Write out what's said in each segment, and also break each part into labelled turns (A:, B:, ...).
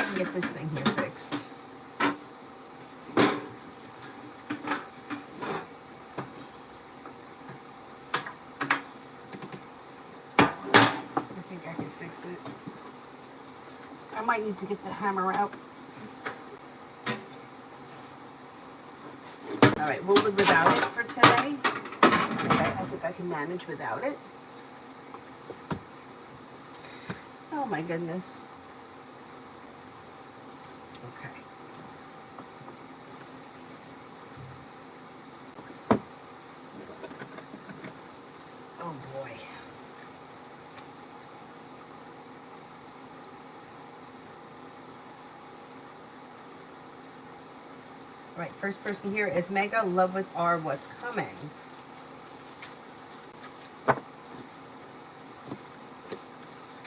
A: I can get this thing here fixed. I think I can fix it. I might need to get the hammer out. All right, we'll live without it for today. Okay, I think I can manage without it. Oh my goodness. Okay. Oh boy. All right, first person here is Mega. Love with R. What's coming?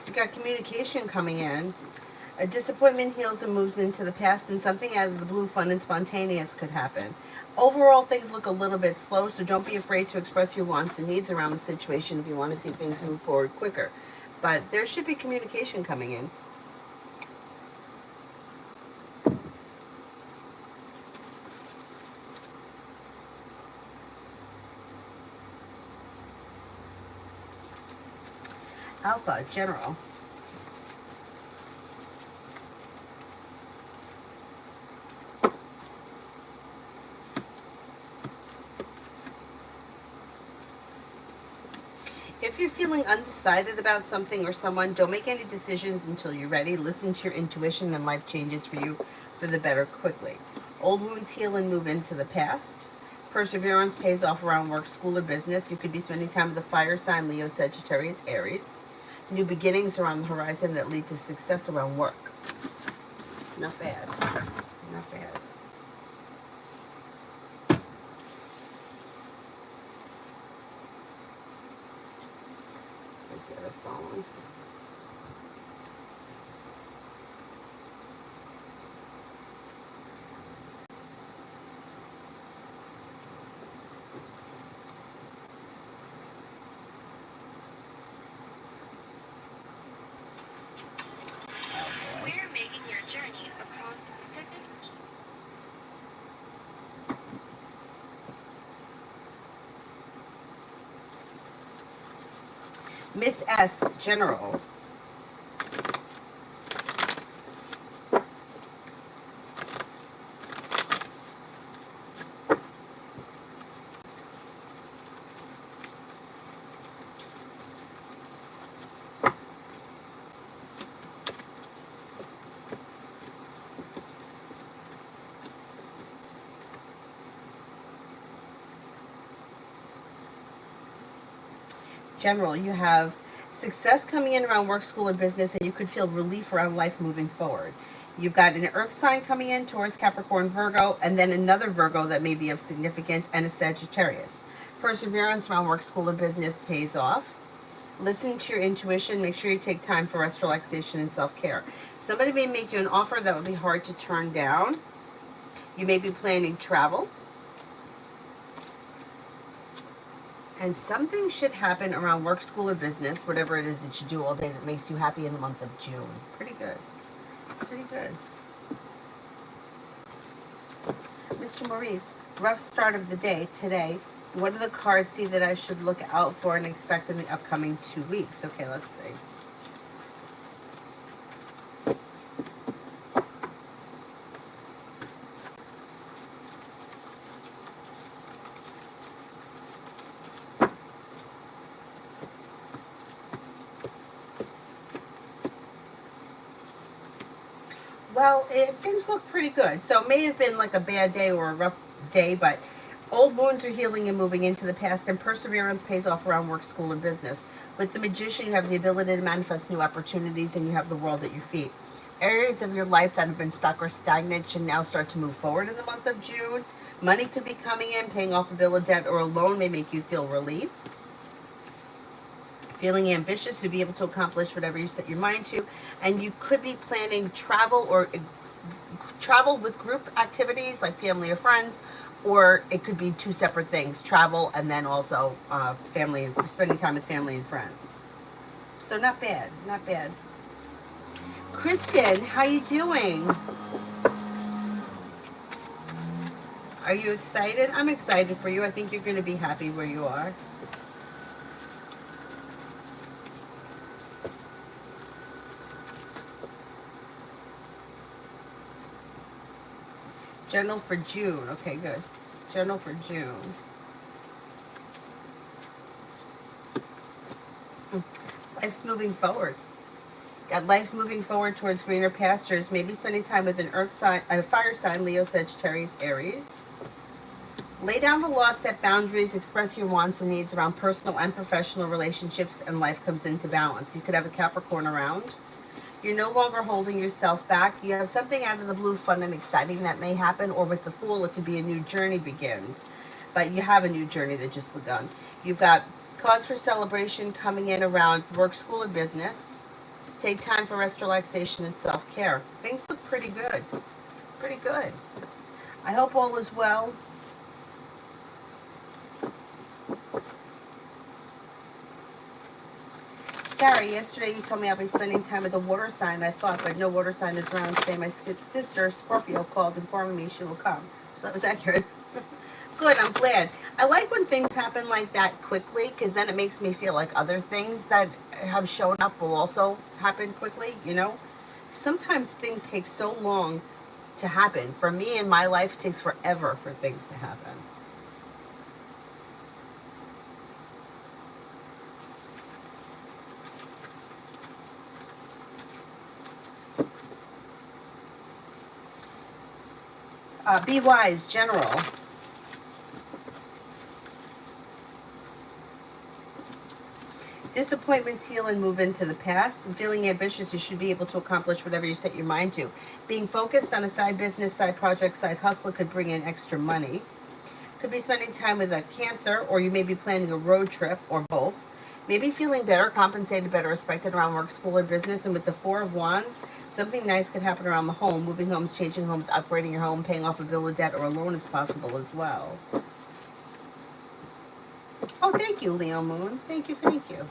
A: You got communication coming in. A disappointment heals and moves into the past, and something out of the blue, fun and spontaneous could happen. Overall, things look a little bit slow, so don't be afraid to express your wants and needs around the situation if you want to see things move forward quicker. But there should be communication coming in. Alpha, General. If you're feeling undecided about something or someone, don't make any decisions until you're ready. Listen to your intuition and life changes for you for the better quickly. Old wounds heal and move into the past. Perseverance pays off around work, school, or business. You could be spending time with the fire sign, Leo, Sagittarius, Aries. New beginnings are on the horizon that lead to success around work. Not bad. Not bad. Where's the other phone?
B: We're making your journey across the Pacific.
A: Miss S, General. General, you have success coming in around work, school, and business, and you could feel relief around life moving forward. You've got an earth sign coming in, Taurus, Capricorn, Virgo, and then another Virgo that may be of significance, and a Sagittarius. Perseverance around work, school, and business pays off. Listen to your intuition. Make sure you take time for rest, relaxation, and self-care. Somebody may make you an offer that would be hard to turn down. You may be planning travel. And something should happen around work, school, or business, whatever it is that you do all day that makes you happy in the month of June. Pretty good. Pretty good. Mr. Maurice, rough start of the day today. What do the cards see that I should look out for and expect in the upcoming 2 weeks? Okay, let's see. Well, things look pretty good. So it may have been like a bad day or a rough day, but old wounds are healing and moving into the past, and perseverance pays off around work, school, and business. With the Magician, you have the ability to manifest new opportunities, and you have the world at your feet. Areas of your life that have been stuck or stagnant should now start to move forward in the month of June. Money could be coming in, paying off a bill of debt or a loan may make you feel relief. Feeling ambitious to be able to accomplish whatever you set your mind to, and you could be planning travel or travel with group activities like family or friends, or it could be two separate things: travel and then also family, spending time with family and friends. So not bad, not bad. Kristen, how you doing? Are you excited? I'm excited for you. I think you're going to be happy where you are. General for June. Okay, good. General for June. Life's moving forward. Got life moving forward towards greener pastures. Maybe spending time with an earth sign, a fire sign, Leo, Sagittarius, Aries. Lay down the law, set boundaries, express your wants and needs around personal and professional relationships, and life comes into balance. You could have a Capricorn around. You're no longer holding yourself back. You have something out of the blue, fun and exciting that may happen, or with the Fool, it could be a new journey begins. But you have a new journey that just begun. You've got cause for celebration coming in around work, school, or business. Take time for rest, relaxation, and self-care. Things look pretty good. Pretty good. I hope all is well. Sarah, yesterday you told me I'll be spending time with a water sign. I thought, but no water sign is around today. My sister, Scorpio, called informing me she will come. So that was accurate. Good, I'm glad. I like when things happen like that quickly, because then it makes me feel like other things that have shown up will also happen quickly, you know? Sometimes things take so long to happen. For me in my life, it takes forever for things to happen. Be wise, general. Disappointments heal and move into the past. And feeling ambitious, you should be able to accomplish whatever you set your mind to. Being focused on a side business, side project, side hustle could bring in extra money. Could be spending time with a Cancer, or you may be planning a road trip, or both. Maybe feeling better, compensated, better respected around work, school, or business. And with the Four of Wands, something nice could happen around the home. Moving homes, changing homes, upgrading your home, paying off a bill of debt or a loan is possible as well. Oh, thank you, Leo Moon. Thank you, thank you.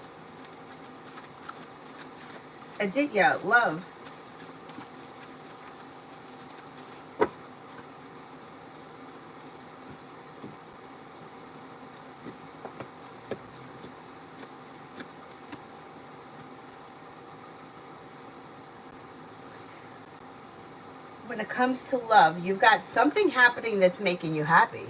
A: Aditya, love. When it comes to love, you've got something happening that's making you happy.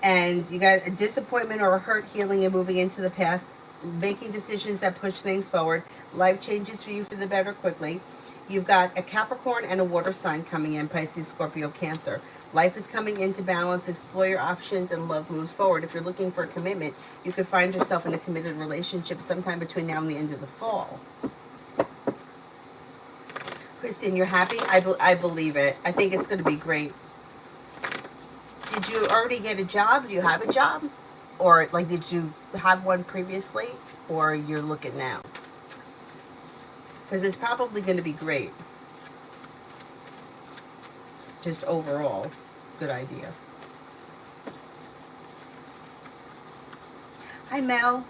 A: And you got a disappointment or a hurt healing and moving into the past, making decisions that push things forward. Life changes for you for the better quickly. You've got a Capricorn and a water sign coming in, Pisces, Scorpio, Cancer. Life is coming into balance. Explore your options and love moves forward. If you're looking for a commitment, you could find yourself in a committed relationship sometime between now and the end of the fall. Kristen, you're happy? I believe it. I think it's going to be great. Did you already get a job? Do you have a job? Or, like, did you have one previously? Or you're looking now? Because it's probably going to be great. Just overall, good idea. Hi, Mel.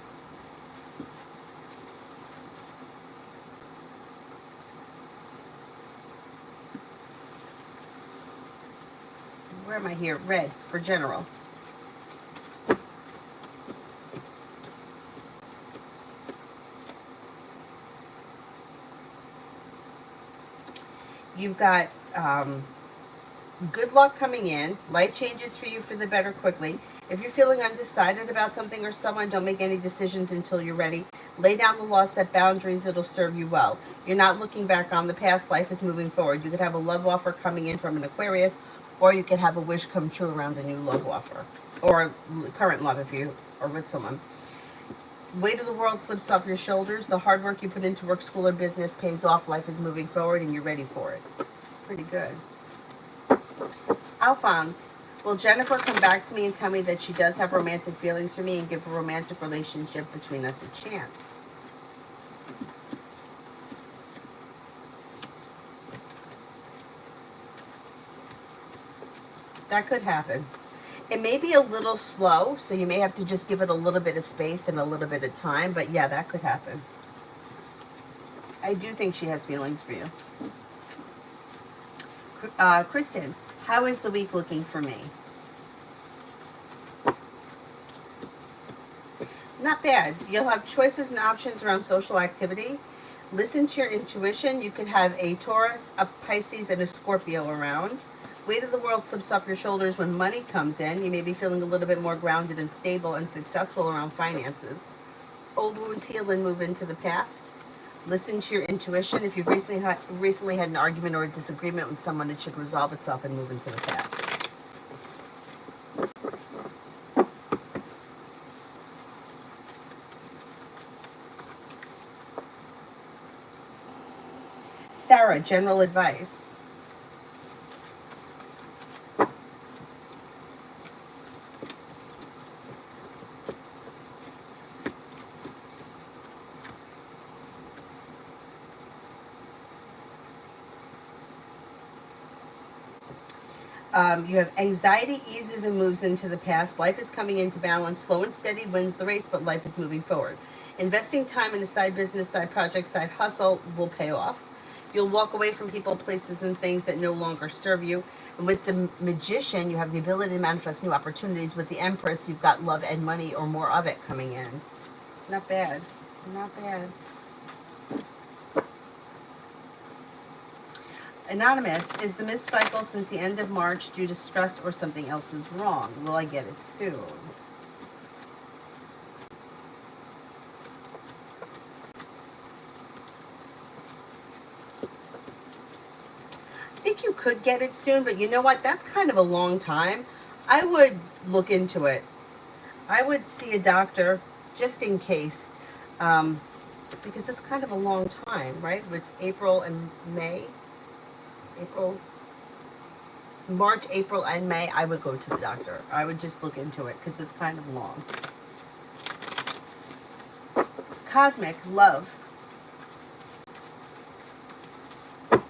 A: Where am I here? Red for general. You've got good luck coming in. Life changes for you for the better quickly. If you're feeling undecided about something or someone, don't make any decisions until you're ready. Lay down the law, set boundaries. It'll serve you well. You're not looking back on the past. Life is moving forward. You could have a love offer coming in from an Aquarius, or you could have a wish come true around a new love offer, or current love if you are with someone. Weight of the world slips off your shoulders. The hard work you put into work, school, or business pays off. Life is moving forward, and you're ready for it. Pretty good. Alphonse, will Jennifer come back to me and tell me that she does have romantic feelings for me and give a romantic relationship between us a chance? That could happen. It may be a little slow, so you may have to just give it a little bit of space and a little bit of time, but yeah, that could happen. I do think she has feelings for you. Kristen, how is the week looking for me? Not bad. You'll have choices and options around social activity. Listen to your intuition. You could have a Taurus, a Pisces, and a Scorpio around. Weight of the world slips off your shoulders when money comes in. You may be feeling a little bit more grounded and stable and successful around finances. Old wounds heal and move into the past. Listen to your intuition. If you've recently had an argument or a disagreement with someone, it should resolve itself and move into the past. Sarah, general advice. You have anxiety eases and moves into the past. Life is coming into balance. Slow and steady wins the race, but life is moving forward. Investing time in a side business, side project, side hustle will pay off. You'll walk away from people, places, and things that no longer serve you. And with the Magician, you have the ability to manifest new opportunities. With the Empress, you've got love and money or more of it coming in. Not bad. Not bad. Anonymous, is the missed cycle since the end of March due to stress or something else is wrong? Will I get it soon? I think you could get it soon, but you know what? That's kind of a long time. I would look into it. I would see a doctor just in case, because it's kind of a long time, right? It's April and May. March, April, and May, I would go to the doctor. I would just look into it because it's kind of long. Cosmic, love. You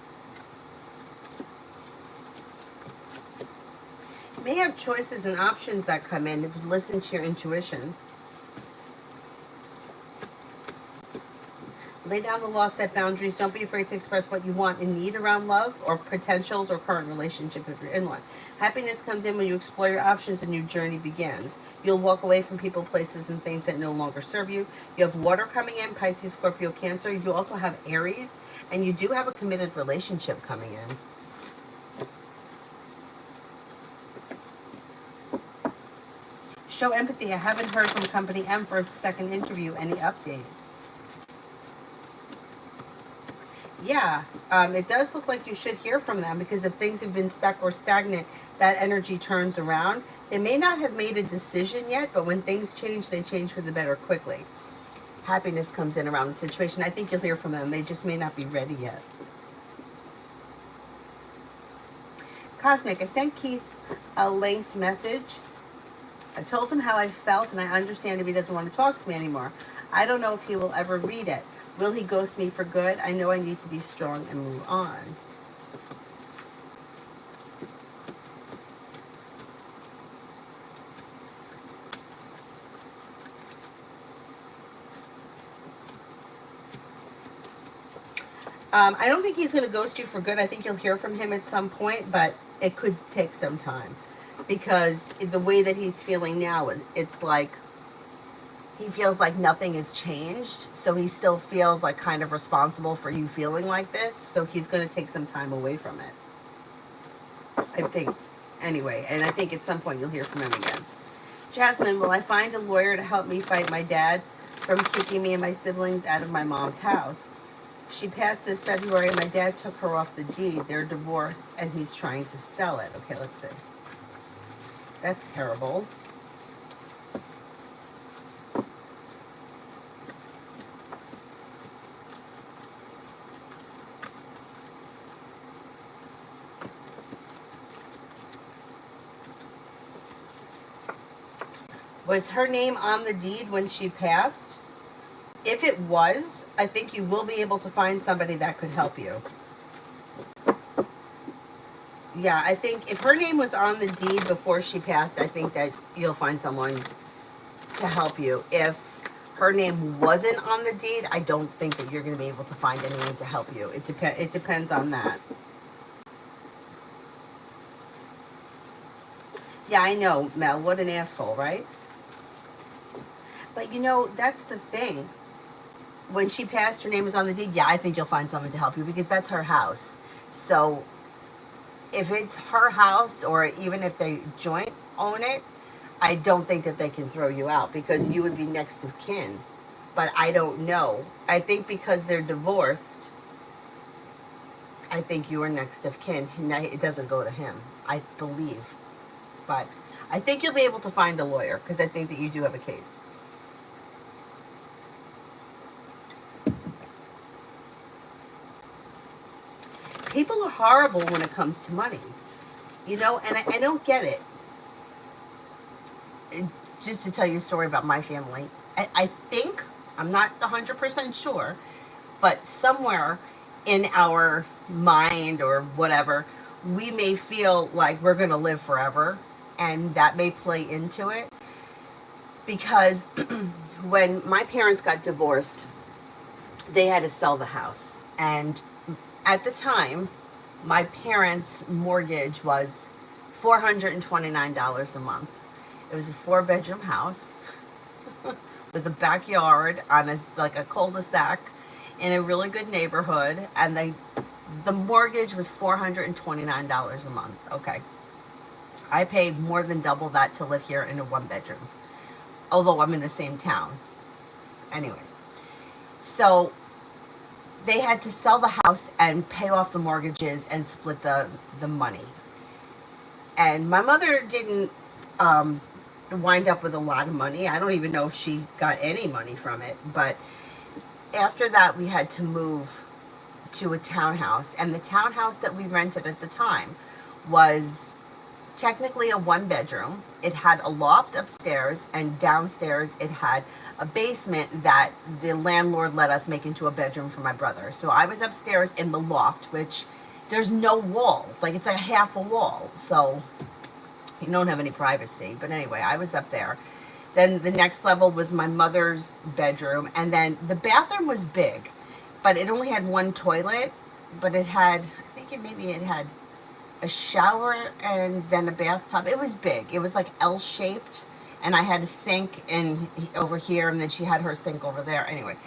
A: may have choices and options that come in if you listen to your intuition. Lay down the law, set boundaries. Don't be afraid to express what you want and need around love or potentials or current relationship if you're in one. Happiness comes in when you explore your options and your journey begins. You'll walk away from people, places, and things that no longer serve you. You have water coming in, Pisces, Scorpio, Cancer. You also have Aries, and you do have a committed relationship coming in. Show empathy. I haven't heard from Company M for a second interview. Any update? Yeah, it does look like you should hear from them because if things have been stuck or stagnant, that energy turns around. They may not have made a decision yet, but when things change, they change for the better quickly. Happiness comes in around the situation. I think you'll hear from them. They just may not be ready yet. Cosmic, I sent Keith a length message. I told him how I felt, and I understand if he doesn't want to talk to me anymore. I don't know if he will ever read it. Will he ghost me for good? I know I need to be strong and move on. I don't think he's going to ghost you for good. I think you'll hear from him at some point, but it could take some time. Because the way that he's feeling now, it's like he feels like nothing has changed, so he still feels like kind of responsible for you feeling like this, so he's going to take some time away from it. I think, anyway, and I think at some point you'll hear from him again. Jasmine, will I find a lawyer to help me fight my dad from kicking me and my siblings out of my mom's house? She passed this February, and my dad took her off the deed. They're divorced, and he's trying to sell it. Okay, let's see. That's terrible. Was her name on the deed when she passed? If it was, I think you will be able to find somebody that could help you. Yeah, I think if her name was on the deed before she passed, I think that you'll find someone to help you. If her name wasn't on the deed, I don't think that you're going to be able to find anyone to help you. It depends on that. Yeah, I know, Mel. What an asshole, right? But that's the thing. When she passed, her name was on the deed. Yeah, I think you'll find someone to help you because that's her house. So if it's her house, or even if they joint own it, I don't think that they can throw you out because you would be next of kin. But I don't know. I think because they're divorced, I think you are next of kin. And it doesn't go to him, I believe. But I think you'll be able to find a lawyer because I think that you do have a case. People are horrible when it comes to money, and I don't get it. Just to tell you a story about my family, I think, I'm not 100% sure, but somewhere in our mind or whatever, we may feel like we're going to live forever, and that may play into it. Because when my parents got divorced, they had to sell the house. And at the time, my parents' mortgage was $429 a month. It was a 4-bedroom house with a backyard on like a cul-de-sac in a really good neighborhood, and the mortgage was $429 a month. Okay, I paid more than double that to live here in a 1-bedroom, although I'm in the same town. Anyway, so they had to sell the house and pay off the mortgages and split the money. And my mother didn't wind up with a lot of money. I don't even know if she got any money from it. But after that, we had to move to a townhouse. And the townhouse that we rented at the time was technically a 1-bedroom. It had a loft upstairs, and downstairs it had a basement that the landlord let us make into a bedroom for my brother. So I was upstairs in the loft, which there's no walls. Like, it's a half a wall. So you don't have any privacy. But anyway, I was up there. Then the next level was my mother's bedroom. And then the bathroom was big, but it only had one toilet. But it had, maybe it had a shower and then a bathtub. It was big. It was like L-shaped. And I had a sink over here, and then she had her sink over there. Anyway,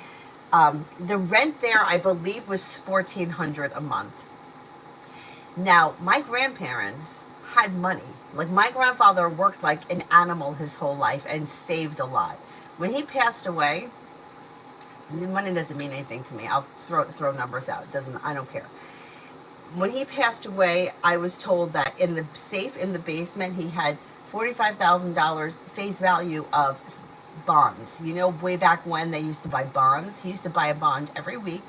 A: the rent there, I believe, was $1,400 a month. Now, my grandparents had money. Like, my grandfather worked like an animal his whole life and saved a lot. When he passed away, money doesn't mean anything to me. I'll throw numbers out. I don't care. When he passed away, I was told that in the safe in the basement, he had $45,000 face value of bonds. Way back when they used to buy bonds. He used to buy a bond every week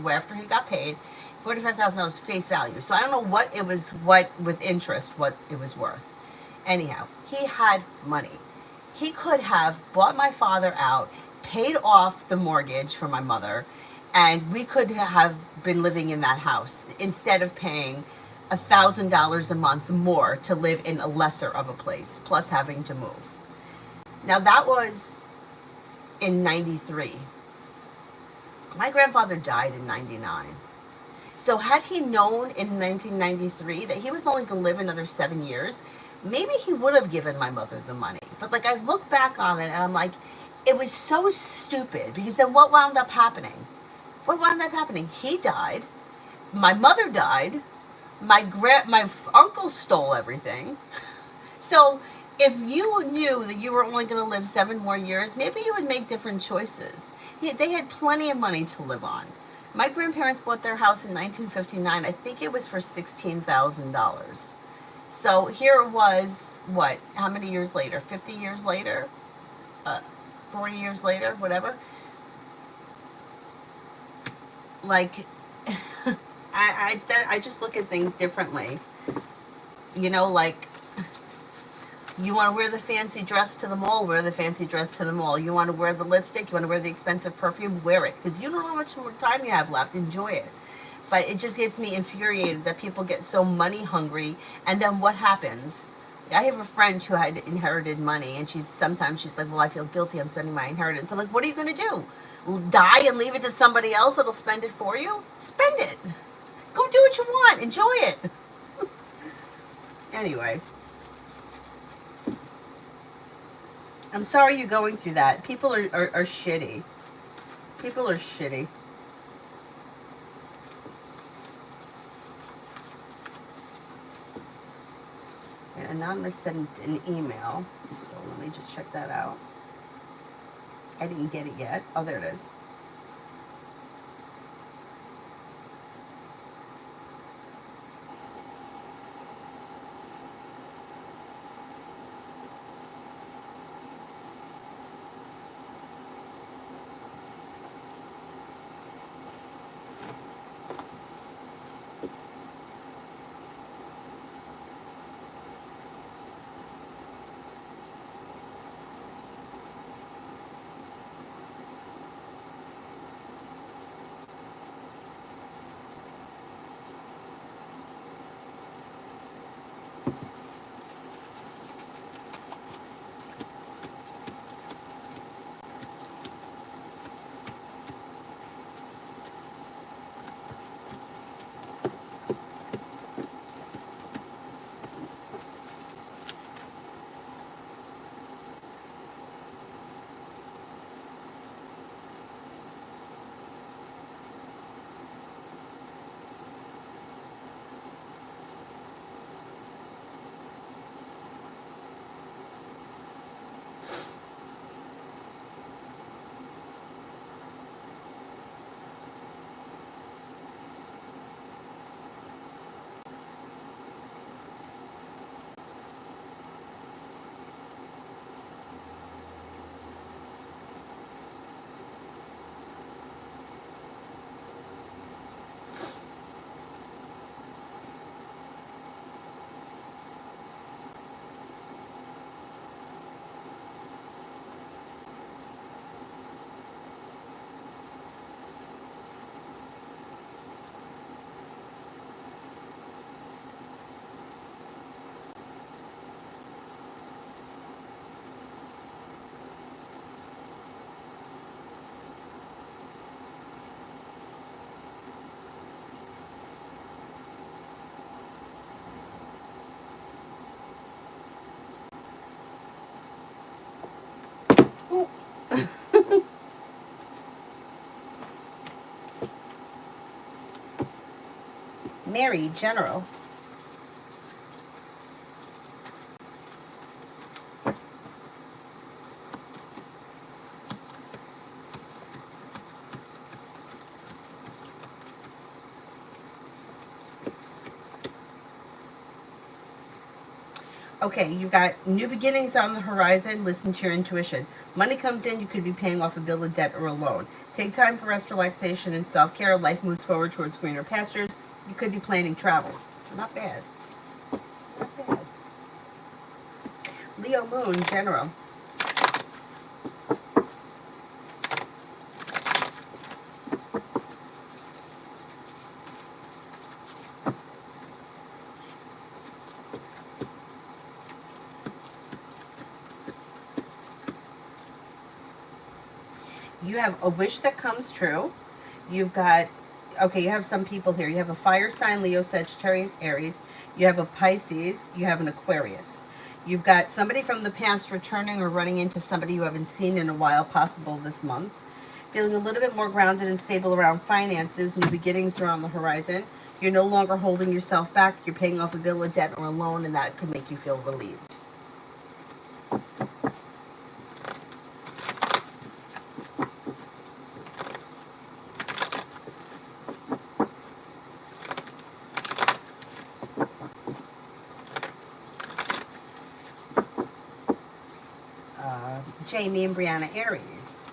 A: after he got paid. $45,000 face value. So I don't know what it was, with interest, what it was worth. Anyhow, he had money. He could have bought my father out, paid off the mortgage for my mother, and we could have been living in that house instead of paying $1,000 a month more to live in a lesser of a place, plus having to move. Now, that was in 93. My grandfather died in 99. So had he known in 1993 that he was only going to live another 7 years, maybe he would have given my mother the money. But I look back on it and I'm like, it was so stupid, because then what wound up happening? He died. My mother died. My uncle stole everything. So if you knew that you were only going to live 7 more years, maybe you would make different choices. They had plenty of money to live on. My grandparents bought their house in 1959. I think it was for $16,000. So here it was, how many years later? 50 years later? 40 years later? Whatever. I just look at things differently. You want to wear the fancy dress to the mall, wear the fancy dress to the mall. You want to wear the lipstick, you want to wear the expensive perfume, wear it. Because you don't know how much more time you have left. Enjoy it. But it just gets me infuriated that people get so money hungry. And then what happens? I have a friend who had inherited money, and sometimes she's like, "Well, I feel guilty. I'm spending my inheritance." I'm like, "What are you going to do? Die and leave it to somebody else that'll spend it for you? Spend it. Go do what you want. Enjoy it." Anyway, I'm sorry you're going through that. People are shitty. People are shitty. And Anonymous sent an email, so let me just check that out. I didn't get it yet. Oh, there it is. Ooh. Mary, General. Okay, you got new beginnings on the horizon. Listen to your intuition. Money comes in, you could be paying off a bill of debt or a loan. Take time for rest, relaxation, and self care. Life moves forward towards greener pastures. You could be planning travel. Not bad. Not bad. Leo Moon, General. You have a wish that comes true. You've got, okay, you have some people here. You have a fire sign, Leo, Sagittarius, Aries. You have a Pisces. You have an Aquarius. You've got somebody from the past returning or running into somebody you haven't seen in a while, possible this month. Feeling a little bit more grounded and stable around finances. New beginnings are on the horizon. You're no longer holding yourself back. You're paying off a bill, a debt, or a loan, and that could make you feel relieved. Jamie and Brianna, Aries.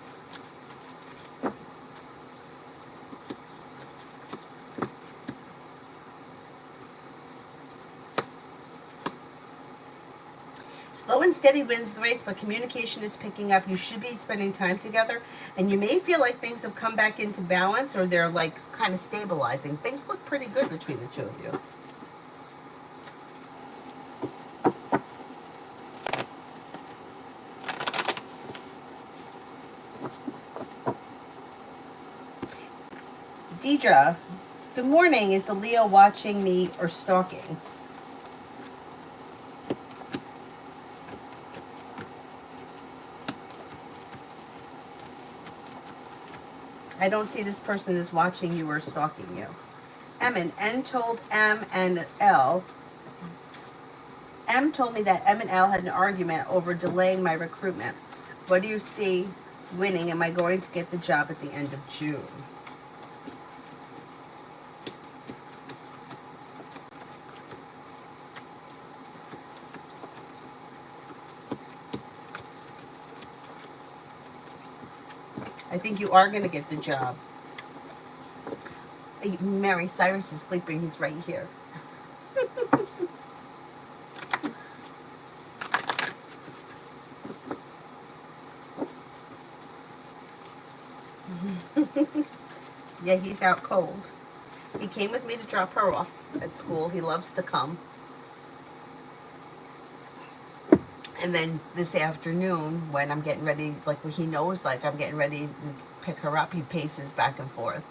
A: Slow and steady wins the race, but communication is picking up. You should be spending time together, and you may feel like things have come back into balance or they're like kind of stabilizing. Things look pretty good between the two of you. Deirdre, good morning. Is the Leo watching me or stalking? I don't see this person is watching you or stalking you. M and N told M and L. M told me that M and L had an argument over delaying my recruitment. What do you see winning? Am I going to get the job at the end of June? I think you are going to get the job. Mary Cyrus is sleeping. He's right here. Yeah, he's out cold. He came with me to drop her off at school. He loves to come. And then this afternoon, when I'm getting ready, like he knows, like I'm getting ready to pick her up, he paces back and forth.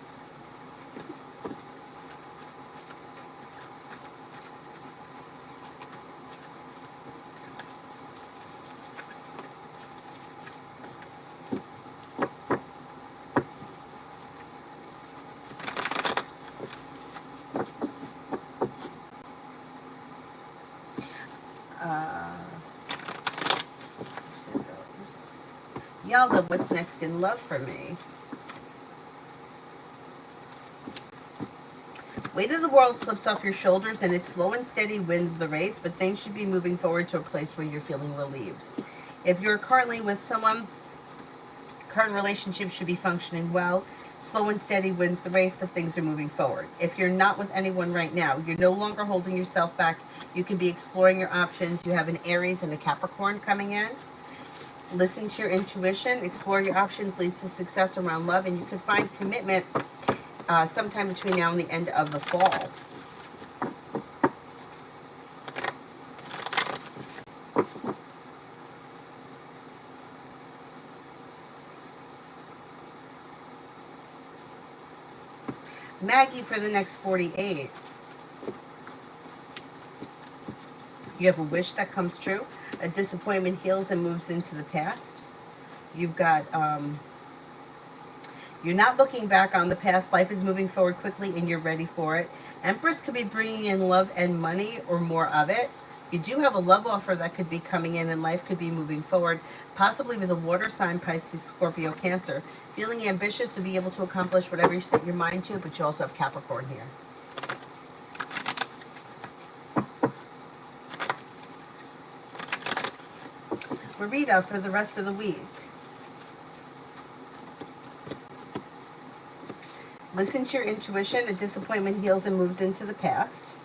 A: Yalda, what's next in love for me? Weight of the world slips off your shoulders and it slow and steady wins the race, but things should be moving forward to a place where you're feeling relieved. If you're currently with someone, current relationship should be functioning well. Slow and steady wins the race, but things are moving forward. If you're not with anyone right now, you're no longer holding yourself back. You can be exploring your options. You have an Aries and a Capricorn coming in. Listen to your intuition. Explore your options leads to success around love, and you can find commitment sometime between now and the end of the fall. Maggie for the next 48. You have a wish that comes true. A disappointment heals and moves into the past. You've got, you're not looking back on the past. Life is moving forward quickly and you're ready for it. Empress could be bringing in love and money or more of it. You do have a love offer that could be coming in and life could be moving forward, possibly with a water sign, Pisces, Scorpio, Cancer. Feeling ambitious to be able to accomplish whatever you set your mind to, but you also have Capricorn here. Marita for the rest of the week. Listen to your intuition. A disappointment heals and moves into the past.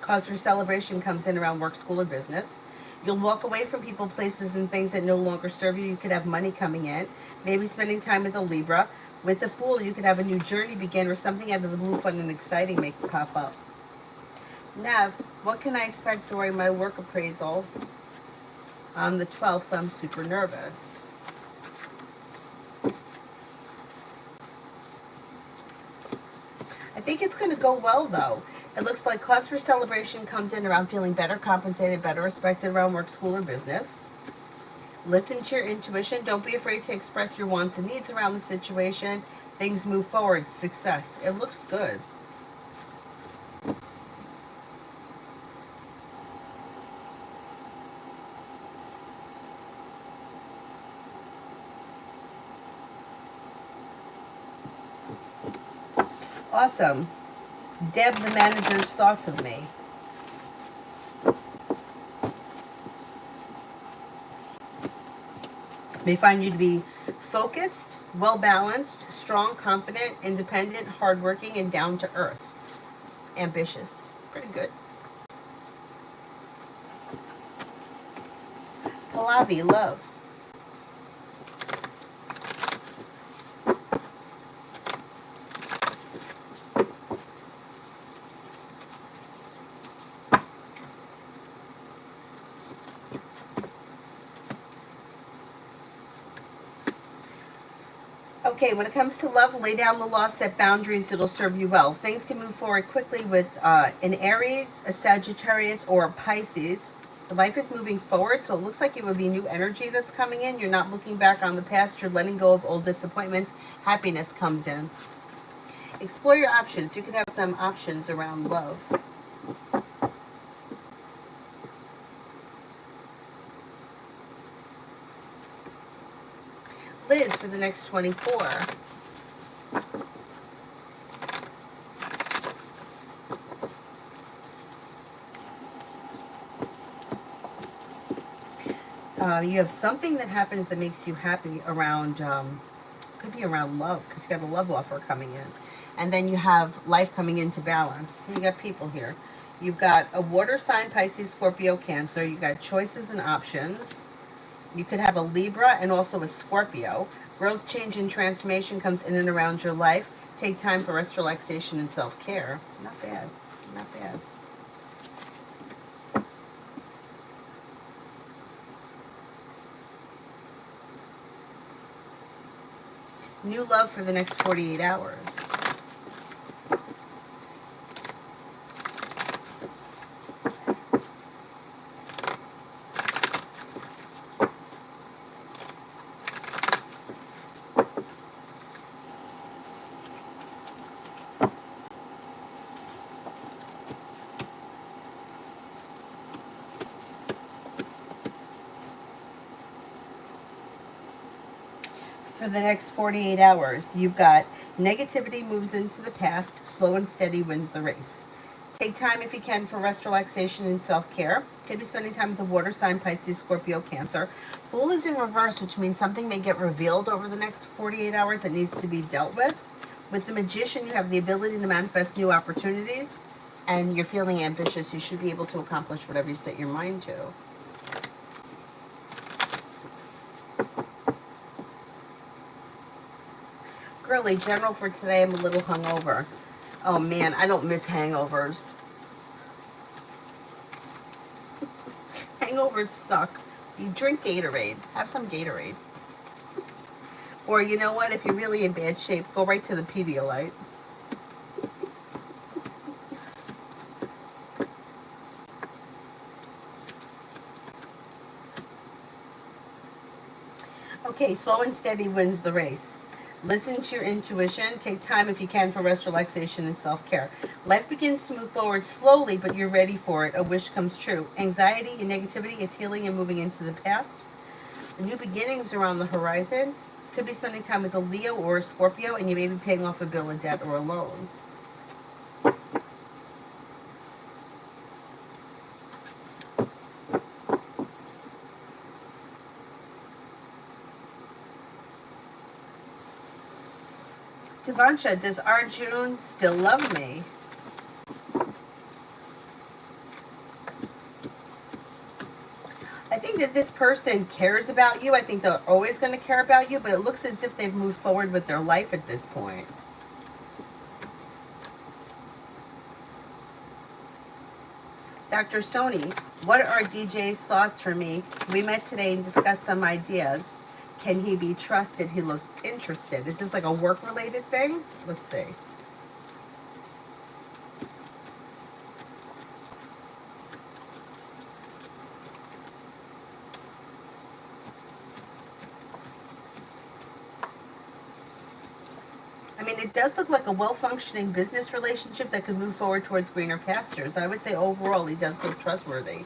A: Cause for celebration comes in around work, school, or business. You'll walk away from people, places, and things that no longer serve you. You could have money coming in. Maybe spending time with a Libra. With the Fool, you could have a new journey begin or something out of the blue, fun and exciting make pop up. Nev, what can I expect during my work appraisal on the 12th? I'm super nervous. I think it's going to go well, though. It looks like cause for celebration comes in around feeling better compensated, better respected around work, school, or business. Listen to your intuition. Don't be afraid to express your wants and needs around the situation. Things move forward. Success. It looks good. Awesome. Deb, the manager's thoughts of me. May find you to be focused, well-balanced, strong, confident, independent, hardworking, and down to earth. Ambitious. Pretty good. Pallavi, love. Okay, when it comes to love, lay down the law, set boundaries, it'll serve you well. Things can move forward quickly with an Aries, a Sagittarius, or a Pisces. Life is moving forward, so it looks like it would be new energy that's coming in. You're not looking back on the past, you're letting go of old disappointments. Happiness comes in. Explore your options. You could have some options around love. Liz, for the next 24. You have something that happens that makes you happy around, could be around love, because you got a love offer coming in. And then you have life coming into balance. You got people here. You've got a water sign, Pisces, Scorpio, Cancer. You've got choices and options. You could have a Libra and also a Scorpio. Growth, change, and transformation comes in and around your life. Take time for rest, relaxation, and self-care. Not bad. Not bad. New love for the next 48 hours. For the next 48 hours, you've got negativity moves into the past, slow and steady wins the race. Take time if you can for rest, relaxation, and self-care. Could be spending time with the water sign, Pisces, Scorpio, Cancer. Fool is in reverse, which means something may get revealed over the next 48 hours that needs to be dealt with. With the Magician, you have the ability to manifest new opportunities, and you're feeling ambitious. You should be able to accomplish whatever you set your mind to. Girly, general for today, I'm a little hungover. Oh man, I don't miss hangovers. Hangovers suck. You drink Gatorade. Have some Gatorade. Or you know what? If you're really in bad shape, go right to the Pedialyte. Okay, slow and steady wins the race. Listen to your intuition. Take time if you can for rest, relaxation, and self-care. Life begins to move forward slowly, but you're ready for it. A wish comes true. Anxiety and negativity is healing and moving into the past. New beginnings are on the horizon. Could be spending time with a Leo or a Scorpio, and you may be paying off a bill, a debt, or a loan. Devansha, does Arjun still love me? I think that this person cares about you. I think they're always going to care about you, but it looks as if they've moved forward with their life at this point. Dr. Sony, what are DJ's thoughts for me? We met today and discussed some ideas. Can he be trusted? He looked interested. Is this like a work-related thing? Let's see. I mean, it does look like a well-functioning business relationship that could move forward towards greener pastures. I would say overall he does look trustworthy.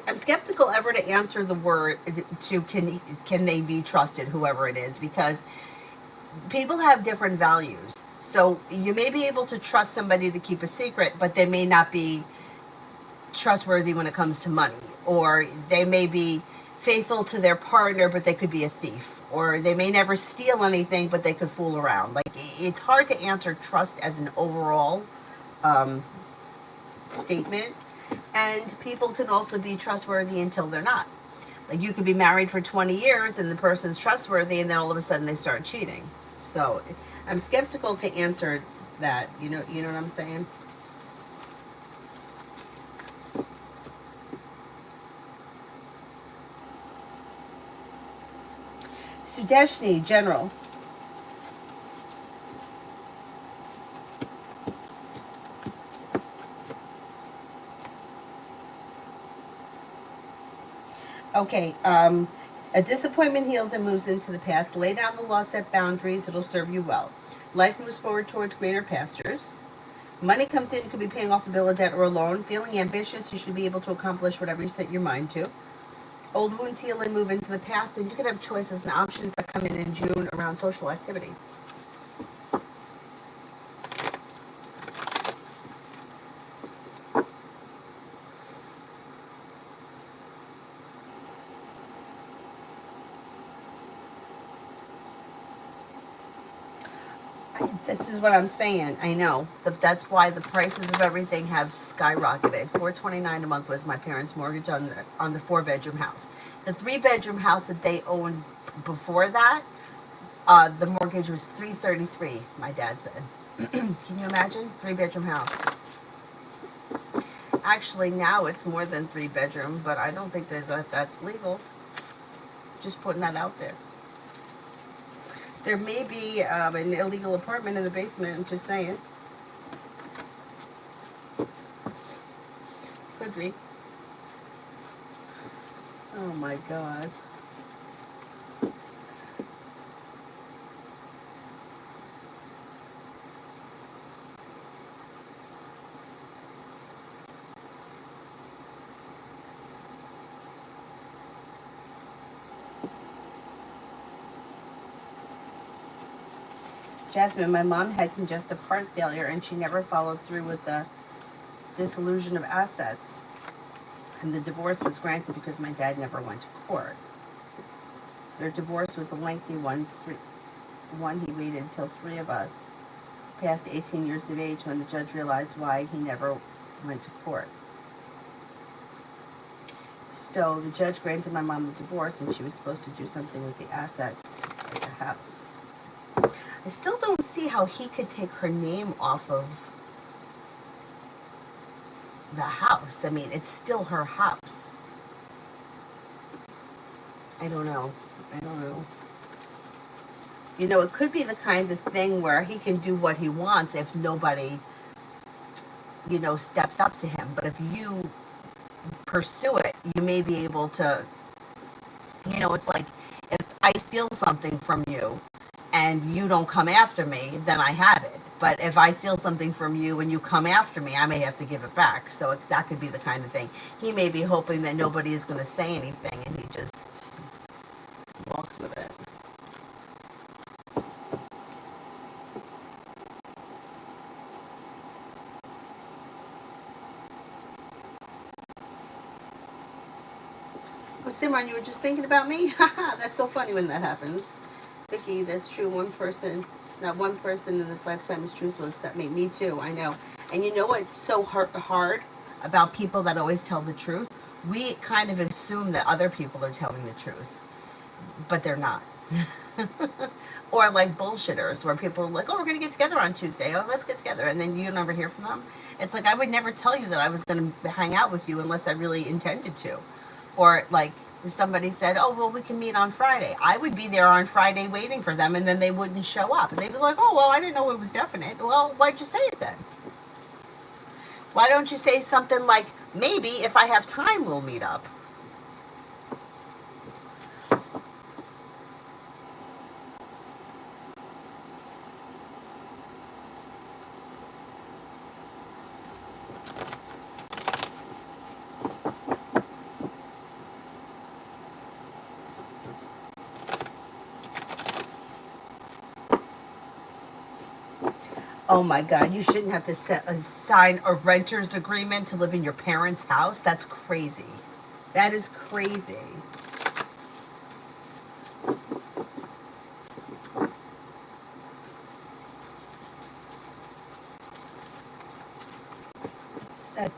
A: I'm skeptical ever to answer the word to can they be trusted, whoever it is, because people have different values. So you may be able to trust somebody to keep a secret, but they may not be trustworthy when it comes to money, or they may be faithful to their partner, but they could be a thief, or they may never steal anything, but they could fool around. Like, it's hard to answer trust as an overall statement. And people can also be trustworthy until they're not. Like, you could be married for 20 years and the person's trustworthy, and then all of a sudden they start cheating. So I'm skeptical to answer that. You know what I'm saying? Sudeshni, general. Okay, a disappointment heals and moves into the past. Lay down the law, set boundaries. It'll serve you well. Life moves forward towards greener pastures. Money comes in, you could be paying off a bill of debt or a loan. Feeling ambitious, you should be able to accomplish whatever you set your mind to. Old wounds heal and move into the past, and you can have choices and options that come in June around social activity. This is what I'm saying. I know. That's why the prices of everything have skyrocketed. $429 a month was my parents' mortgage on the 4-bedroom house. The 3-bedroom house that they owned before that, the mortgage was $333. My dad said. Can you imagine? 3-bedroom house. Actually, now it's more than 3 bedroom, but I don't think that's legal. Just putting that out there. There may be an illegal apartment in the basement. I'm just saying. Could be. Oh my God. Jasmine, my mom had congestive heart failure and she never followed through with the dissolution of assets. And the divorce was granted because my dad never went to court. Their divorce was a lengthy one. He waited until 3 of us past 18 years of age when the judge realized why he never went to court. So the judge granted my mom a divorce and she was supposed to do something with the assets of the house. I still don't see how he could take her name off of the house. I mean, it's still her house. I don't know. You know, it could be the kind of thing where he can do what he wants if nobody, steps up to him. But if you pursue it, you may be able to, it's like if I steal something from you and you don't come after me, then I have it. But if I steal something from you and you come after me, I may have to give it back. So that could be the kind of thing. He may be hoping that nobody is going to say anything and he just walks with it. Oh, Simran, you were just thinking about me? Haha, that's so funny when that happens. Vicky, that's true. Not one person in this lifetime is truthful except me. Me too, I know. And you know what's so hard about people that always tell the truth? We kind of assume that other people are telling the truth, but they're not. Or like bullshitters where people are like, oh, we're going to get together on Tuesday. Oh, let's get together. And then you never hear from them. It's like I would never tell you that I was going to hang out with you unless I really intended to. Or like if somebody said, oh, well, we can meet on Friday. I would be there on Friday waiting for them and then they wouldn't show up. And they'd be like, oh, well, I didn't know it was definite. Well, why'd you say it then? Why don't you say something like, maybe if I have time, we'll meet up? Oh my God, you shouldn't have to sign a renter's agreement to live in your parents' house. That's crazy. That is crazy.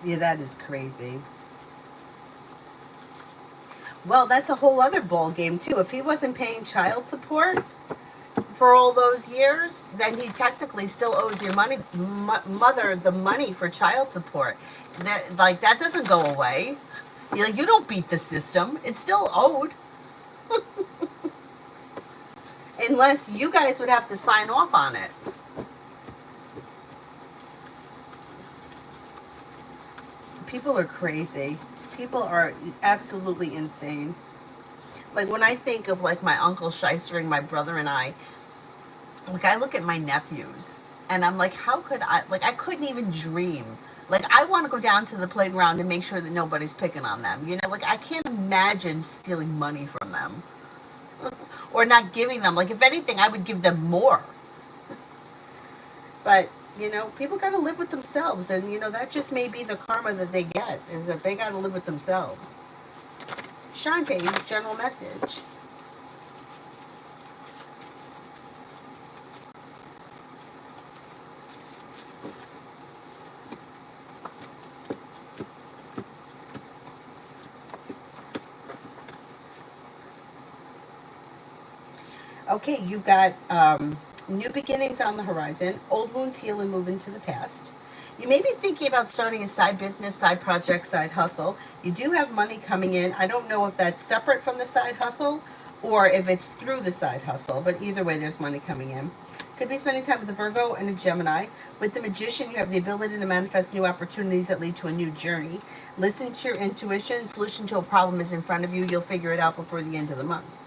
A: That is crazy. Well, that's a whole other ball game too. If he wasn't paying child support for all those years, then he technically still owes your mother the money for child support. That doesn't go away. You don't beat the system. It's still owed. Unless you guys would have to sign off on it. People are crazy. People are absolutely insane. Like when I think of like my uncle shystering my brother and I, like I look at my nephews and I'm like, how could I, like I couldn't even dream. Like I want to go down to the playground and make sure that nobody's picking on them. You know, like I can't imagine stealing money from them or not giving them. Like if anything, I would give them more. But, you know, people got to live with themselves. And, you know, that just may be the karma that they get, is that they got to live with themselves. Shantae, general message. Okay, you've got new beginnings on the horizon. Old wounds heal and move into the past. You may be thinking about starting a side business, side project, side hustle. You do have money coming in. I don't know if that's separate from the side hustle or if it's through the side hustle, but either way, there's money coming in. Could be spending time with a Virgo and a Gemini. With the Magician, you have the ability to manifest new opportunities that lead to a new journey. Listen to your intuition. Solution to a problem is in front of you. You'll figure it out before the end of the month.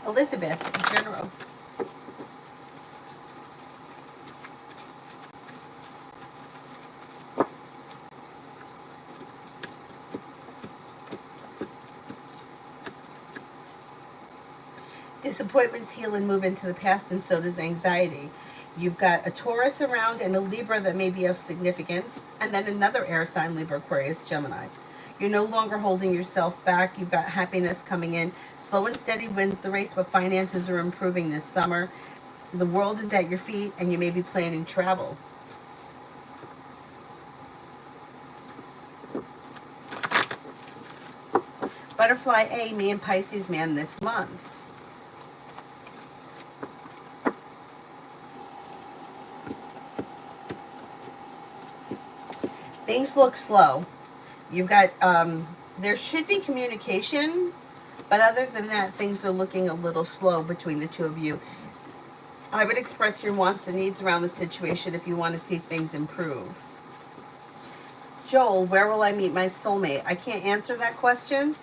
A: Elizabeth, general. Disappointments heal and move into the past, and so does anxiety. You've got a Taurus around and a Libra that may be of significance, and then another air sign, Libra, Aquarius, Gemini. You're no longer holding yourself back. You've got happiness coming in. Slow and steady wins the race, but finances are improving this summer. The world is at your feet, and you may be planning travel. Butterfly A, me and Pisces man this month. Things look slow. You've got, there should be communication, but other than that, things are looking a little slow between the two of you. I would express your wants and needs around the situation if you want to see things improve. Joel, where will I meet my soulmate? I can't answer that question.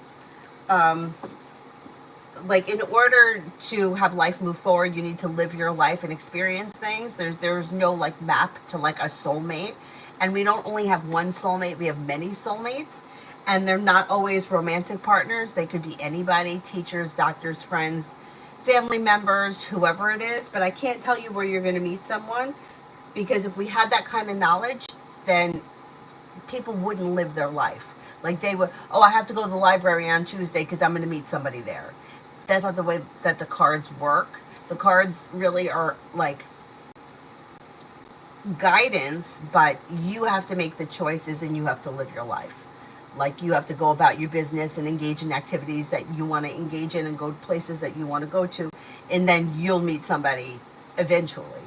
A: Like in order to have life move forward, you need to live your life and experience things. There's no like map to like a soulmate. And we don't only have one soulmate, we have many soulmates. And they're not always romantic partners. They could be anybody, teachers, doctors, friends, family members, whoever it is. But I can't tell you where you're going to meet someone, because if we had that kind of knowledge, then people wouldn't live their life. Like they would, oh, I have to go to the library on Tuesday because I'm going to meet somebody there. That's not the way that the cards work. The cards really are like guidance, but you have to make the choices and you have to live your life. Like you have to go about your business and engage in activities that you want to engage in and go to places that you want to go to, and then you'll meet somebody eventually.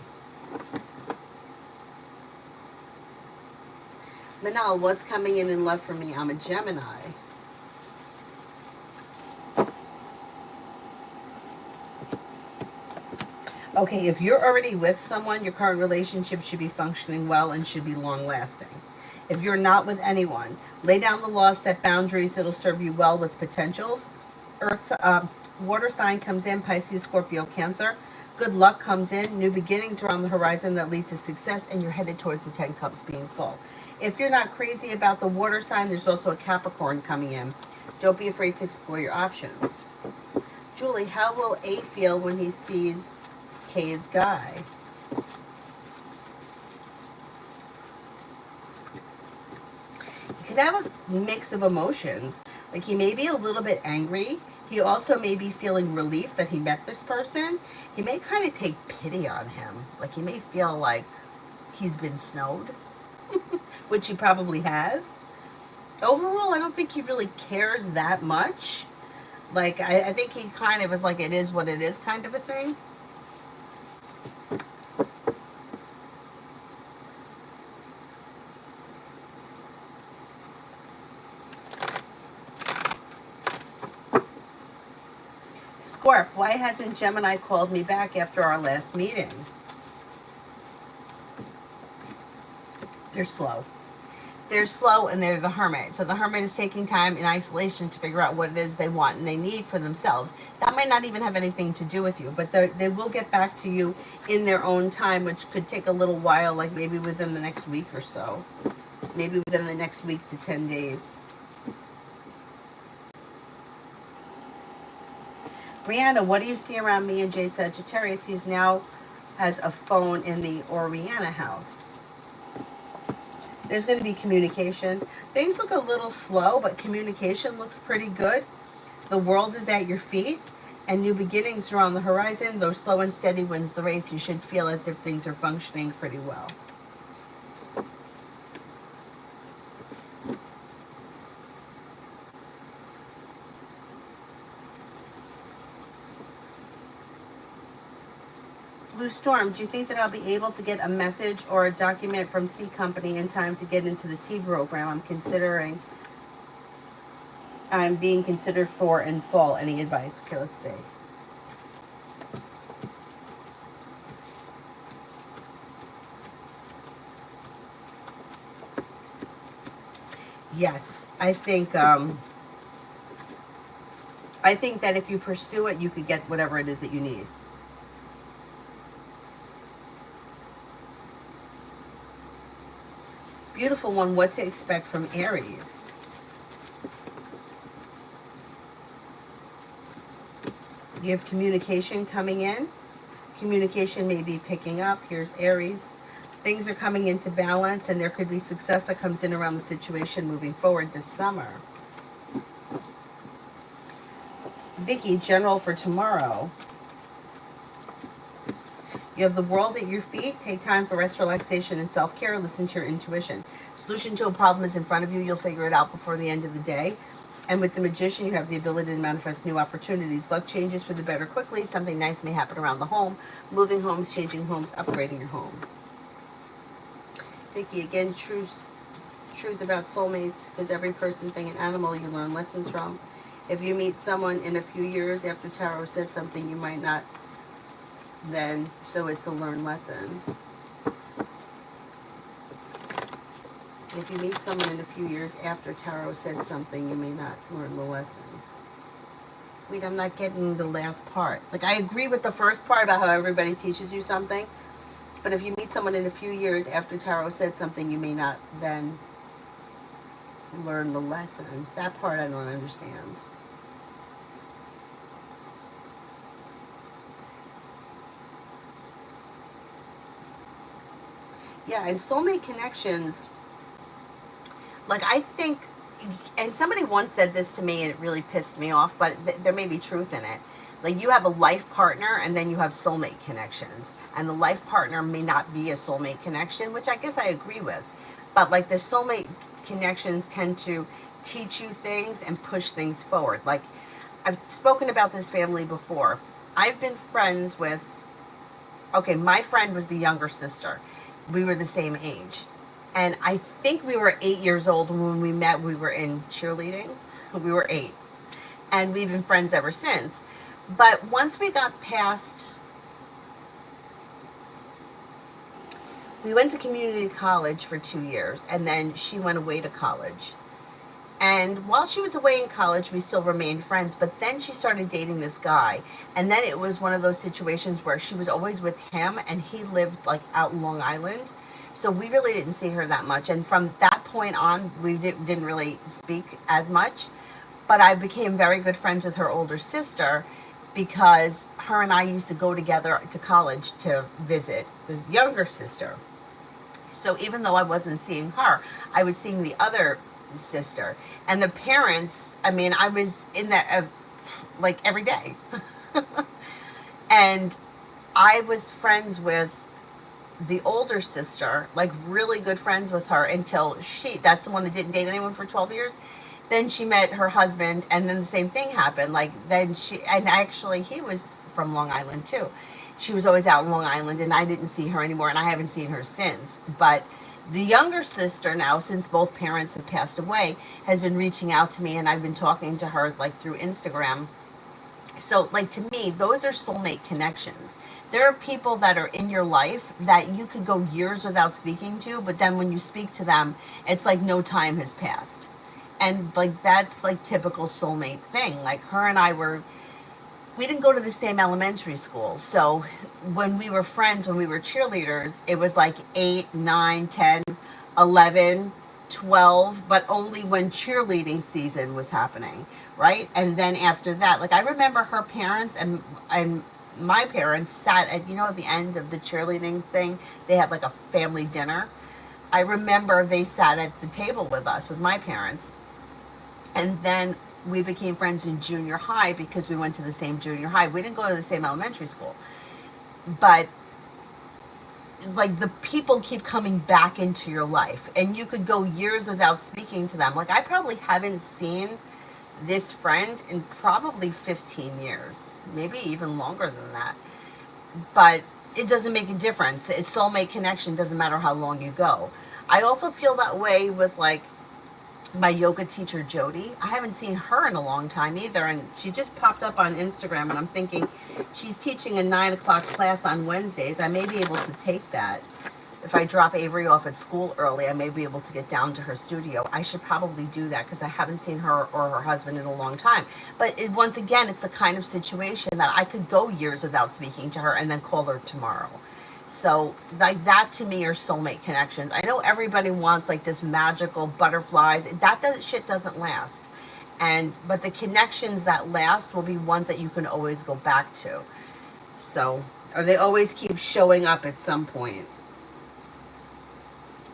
A: Manal, what's coming in love for me? I'm a Gemini. Okay, if you're already with someone, your current relationship should be functioning well and should be long lasting. If you're not with anyone, lay down the laws, set boundaries. It'll serve you well with potentials. Earth's water sign comes in, Pisces, Scorpio, Cancer. Good luck comes in. New beginnings are on the horizon that lead to success, and you're headed towards the 10 cups being full. If you're not crazy about the water sign, there's also a Capricorn coming in. Don't be afraid to explore your options. Julie, how will A feel when he sees K's guy? He could have a mix of emotions. Like he may be a little bit angry. He also may be feeling relief that he met this person. He may kind of take pity on him. Like he may feel like he's been snowed, which he probably has. Overall, I don't think he really cares that much. Like, I think he kind of is like, it is what it is kind of a thing. Scorp, why hasn't Gemini called me back after our last meeting? They're slow. they're slow and they're the hermit. So the hermit is taking time in isolation to figure out what it is they want and they need for themselves. That might not even have anything to do with you, but they will get back to you in their own time, which could take a little while, like maybe within the next week or so. Maybe within the next week to 10 days. Brianna, what do you see around me and Jay Sagittarius? He's now has a phone in the Oriana house. There's going to be communication. Things look a little slow, but communication looks pretty good. The world is at your feet, and new beginnings are on the horizon. Though slow and steady wins the race, you should feel as if things are functioning pretty well. Blue Storm, do you think that I'll be able to get a message or a document from C Company in time to get into the T program? I'm being considered for in fall. Any advice? Okay, let's see. Yes, I think that if you pursue it, you could get whatever it is that you need. Beautiful one, what to expect from Aries. You have communication coming in. Communication may be picking up. Here's Aries. Things are coming into balance, and there could be success that comes in around the situation moving forward this summer. Vicky, general for tomorrow. You have the world at your feet. Take time for rest, relaxation, and self-care. Listen to your intuition. Solution to a problem is in front of you. You'll figure it out before the end of the day. And with the Magician, you have the ability to manifest new opportunities. Luck changes for the better quickly. Something nice may happen around the home. Moving homes, changing homes, upgrading your home. Vicky, again, truth about soulmates, because every person, thing, and animal you learn lessons from. If you meet someone in a few years after Tarot said something you might not, then so it's a learned lesson. If you meet someone in a few years after Tarot said something, you may not learn the lesson. Wait, I'm not getting the last part. Like, I agree with the first part about how everybody teaches you something, but if you meet someone in a few years after Tarot said something, you may not then learn the lesson. That part I don't understand. Yeah, and soulmate connections, like, I think, and somebody once said this to me and it really pissed me off, but there may be truth in it. Like, you have a life partner and then you have soulmate connections. And the life partner may not be a soulmate connection, which I guess I agree with. But, like, the soulmate connections tend to teach you things and push things forward. Like, I've spoken about this family before. I've been friends with, okay, my friend was the younger sister. We were the same age. And I think we were 8 years old when we met. We were in cheerleading. We were 8. And we've been friends ever since. But once we got past, we went to community college for 2 years. And then she went away to college. And while she was away in college, we still remained friends. But then she started dating this guy. And then it was one of those situations where she was always with him. And he lived, like, out in Long Island. So we really didn't see her that much. And from that point on, we didn't really speak as much. But I became very good friends with her older sister because her and I used to go together to college to visit this younger sister. So even though I wasn't seeing her, I was seeing the other sister. And the parents, I mean, I was in that, like, every day. And I was friends with the older sister, like, really good friends with her until that's the one that didn't date anyone for 12 years. Then she met her husband, and then the same thing happened. Like, then and actually he was from Long Island too. She was always out in Long Island, and I didn't see her anymore, and I haven't seen her since. But the younger sister now, since both parents have passed away, has been reaching out to me, and I've been talking to her, like, through Instagram. So, like, to me, those are soulmate connections. There are people that are in your life that you could go years without speaking to, but then when you speak to them, it's like no time has passed. And like that's like typical soulmate thing. Like her and I were, we didn't go to the same elementary school. So when we were friends, when we were cheerleaders, it was like 8, 9, 10, 11, 12, but only when cheerleading season was happening, right? And then after that, like I remember her parents and my parents sat at, at the end of the cheerleading thing, they had like a family dinner. I remember they sat at the table with us, with my parents, and then we became friends in junior high because we went to the same junior high. We didn't go to the same elementary school. But like the people keep coming back into your life and you could go years without speaking to them. Like I probably haven't seen this friend in probably 15 years, maybe even longer than that. But it doesn't make a difference. It's soulmate connection, doesn't matter how long you go. I also feel that way with like my yoga teacher Jody. I haven't seen her in a long time either, and she just popped up on Instagram, and I'm thinking she's teaching a 9 o'clock class on Wednesdays. I may be able to take that. If I drop Avery off at school early, I may be able to get down to her studio. I should probably do that because I haven't seen her or her husband in a long time. But once again, it's the kind of situation that I could go years without speaking to her and then call her tomorrow. So like that to me are soulmate connections. I know everybody wants like this magical butterflies. Shit doesn't last. And but the connections that last will be ones that you can always go back to. So or they always keep showing up at some point.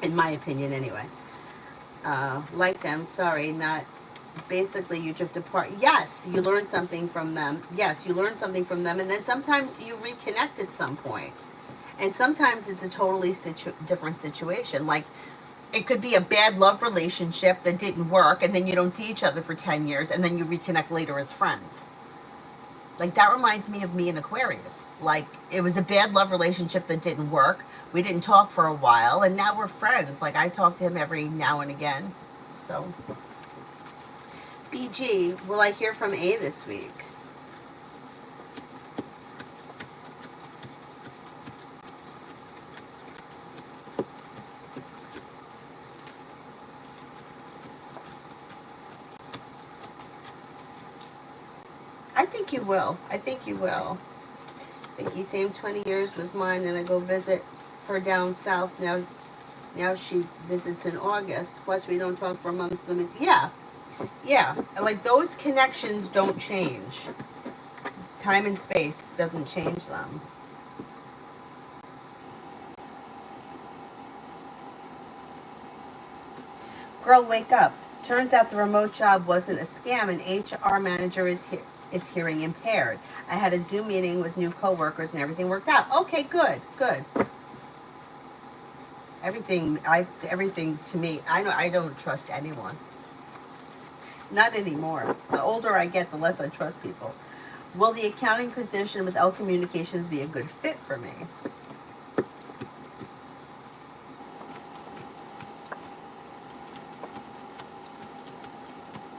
A: In my opinion anyway. Like them, sorry, not basically you drift apart. Yes, you learn something from them. Yes, you learn something from them and then sometimes you reconnect at some point. And sometimes it's a totally different situation. Like, it could be a bad love relationship that didn't work, and then you don't see each other for 10 years, and then you reconnect later as friends. Like, that reminds me of me and Aquarius. Like, it was a bad love relationship that didn't work. We didn't talk for a while, and now we're friends. Like, I talk to him every now and again. So, BG, will I hear from A this week? I think you will. I think you will. Vicky, same 20 years was mine, and I go visit her down south. Now she visits in August. Plus, we don't talk for months. Yeah, yeah. Like those connections don't change. Time and space doesn't change them. Girl, wake up. Turns out the remote job wasn't a scam. An HR manager is hearing impaired. I had a Zoom meeting with new coworkers, and everything worked out. Okay, good, good. Everything to me. I don't trust anyone. Not anymore. The older I get, the less I trust people. Will the accounting position with L Communications be a good fit for me?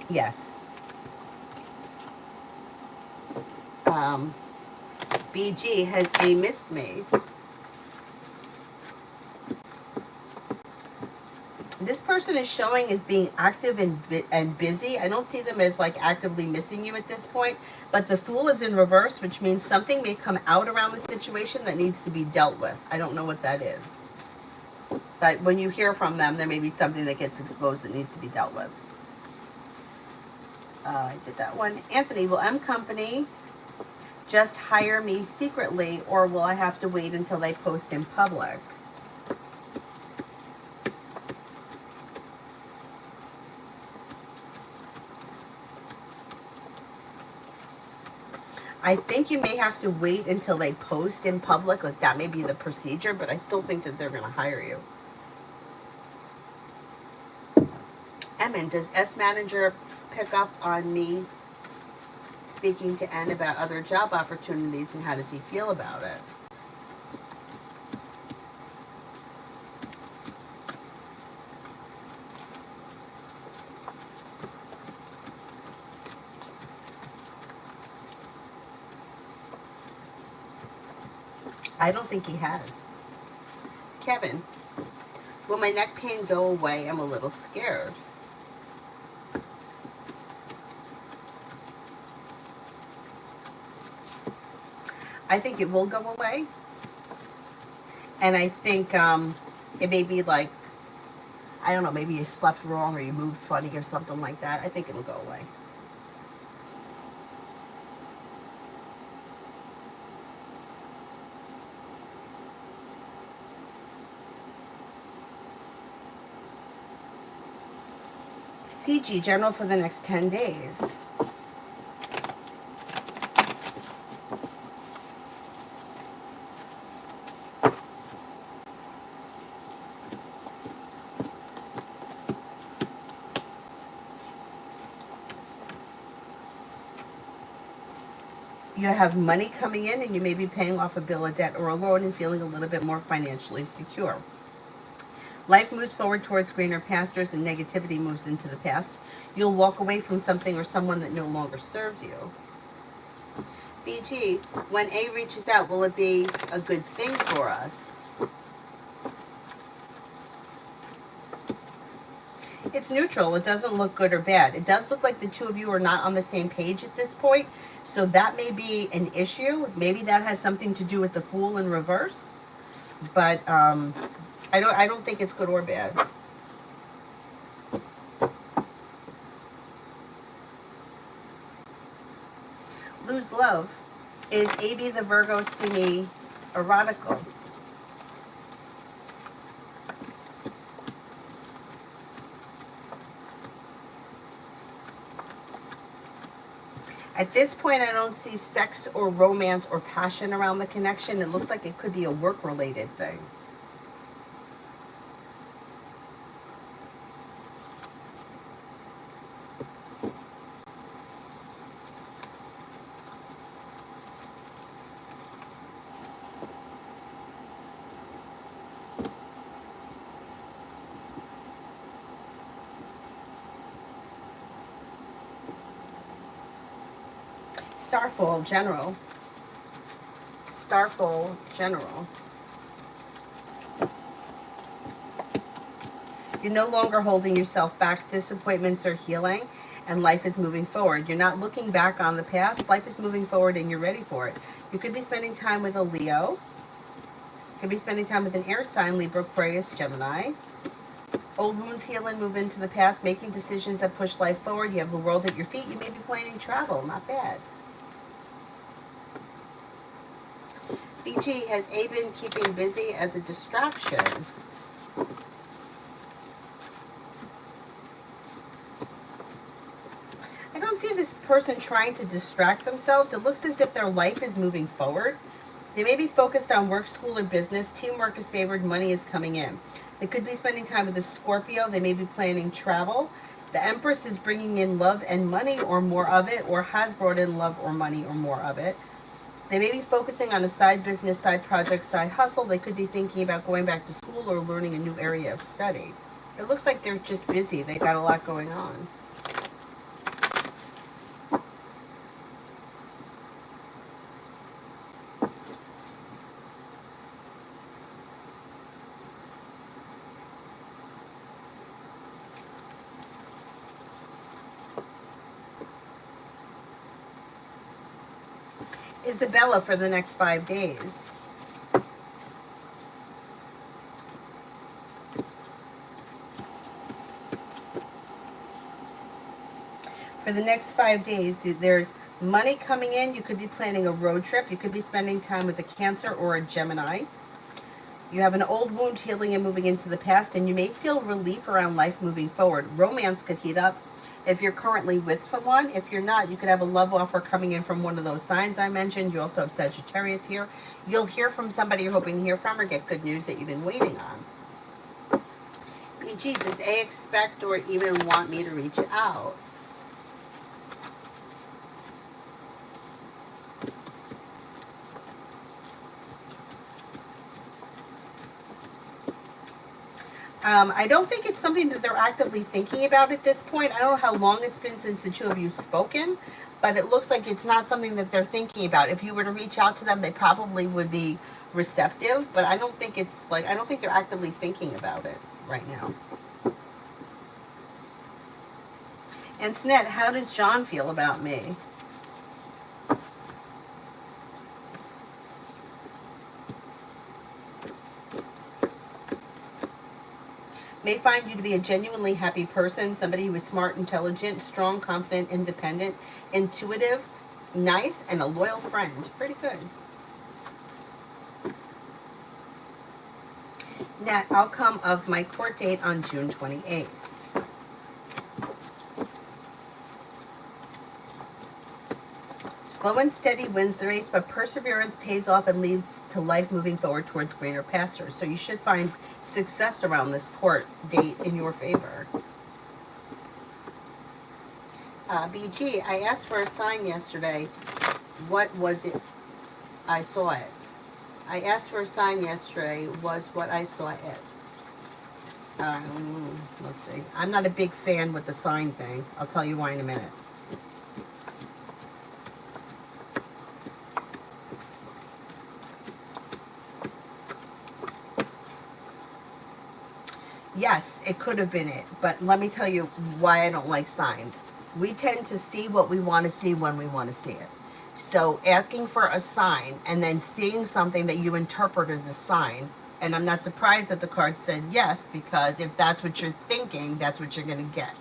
A: Yes. Um, BG, has A missed me? This person is showing as being active and busy. I don't see them as like actively missing you at this point. But the Fool is in reverse, which means something may come out around the situation that needs to be dealt with. I don't know what that is. But when you hear from them, there may be something that gets exposed that needs to be dealt with. I did that one. Anthony, will M Company just hire me secretly, or will I have to wait until they post in public? I think you may have to wait until they post in public. Like that may be the procedure, but I still think that they're going to hire you. Emin, does S Manager pick up on me speaking to N about other job opportunities, and how does he feel about it? I don't think he has. Kevin, will my neck pain go away? I'm a little scared. I think it will go away. And I think it may be like, I don't know, maybe you slept wrong or you moved funny or something like that. I think it'll go away. CG, general for the next 10 days. You have money coming in and you may be paying off a bill of debt or a loan and feeling a little bit more financially secure. Life moves forward towards greener pastures and negativity moves into the past. You'll walk away from something or someone that no longer serves you. BG, when A reaches out, will it be a good thing for us? It's neutral. It doesn't look good or bad. It does look like the two of you are not on the same page at this point. So that may be an issue. Maybe that has something to do with the Fool in reverse. But I don't think it's good or bad. Lose love. Is AB the Virgo semi erotical? At this point, I don't see sex or romance or passion around the connection. It looks like it could be a work-related thing. Starfall General. Starfall General. You're no longer holding yourself back. Disappointments are healing and life is moving forward. You're not looking back on the past. Life is moving forward and you're ready for it. You could be spending time with a Leo. You could be spending time with an air sign, Libra, Aquarius, Gemini. Old wounds heal and move into the past, making decisions that push life forward. You have the world at your feet. You may be planning travel. Not bad. BG, has A been keeping busy as a distraction? I don't see this person trying to distract themselves. It looks as if their life is moving forward. They may be focused on work, school, or business. Teamwork is favored. Money is coming in. They could be spending time with a Scorpio. They may be planning travel. The Empress is bringing in love and money or more of it, or has brought in love or money or more of it. They may be focusing on a side business, side project, side hustle. They could be thinking about going back to school or learning a new area of study. It looks like they're just busy. They've got a lot going on. Isabella for the next 5 days. For the next 5 days, there's money coming in. You could be planning a road trip. You could be spending time with a Cancer or a Gemini. You have an old wound healing and moving into the past, and you may feel relief around life moving forward. Romance could heat up if you're currently with someone. If you're not, you could have a love offer coming in from one of those signs I mentioned. You also have Sagittarius here. You'll hear from somebody you're hoping to hear from or get good news that you've been waiting on. BG, does A expect or even want me to reach out? I don't think it's something that they're actively thinking about at this point. I don't know how long it's been since the two of you spoken, but it looks like it's not something that they're thinking about. If you were to reach out to them, they probably would be receptive, but I don't think it's like, I don't think they're actively thinking about it right now. And Snett, how does John feel about me? May find you to be a genuinely happy person, somebody who is smart, intelligent, strong, confident, independent, intuitive, nice, and a loyal friend. Pretty good. Nat, outcome of my court date on June 28th. Slow and steady wins the race, but perseverance pays off and leads to life moving forward towards greener pastures. So you should find success around this court date in your favor. BG, I asked for a sign yesterday. What was it? I saw it. I asked for a sign yesterday. Was what I saw it. Let's see. I'm not a big fan with the sign thing. I'll tell you why in a minute. Yes, it could have been it, but let me tell you why I don't like signs. We tend to see what we want to see when we want to see it. So asking for a sign and then seeing something that you interpret as a sign, and I'm not surprised that the card said yes, because if that's what you're thinking, that's what you're going to get.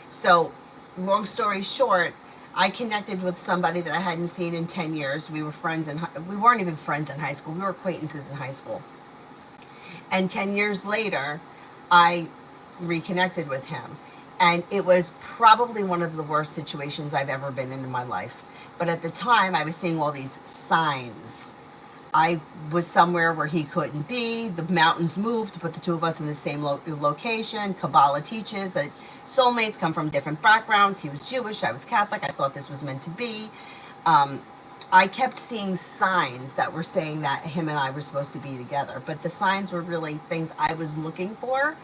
A: So, long story short, I connected with somebody that I hadn't seen in 10 years. We were friends we weren't even friends in high school. We were acquaintances in high school. And 10 years later, I reconnected with him. And it was probably one of the worst situations I've ever been in my life. But at the time, I was seeing all these signs. I was somewhere where he couldn't be. The mountains moved to put the two of us in the same location. Kabbalah teaches that soulmates come from different backgrounds. He was Jewish. I was Catholic. I thought this was meant to be. I kept seeing signs that were saying that him and I were supposed to be together. But the signs were really things I was looking for.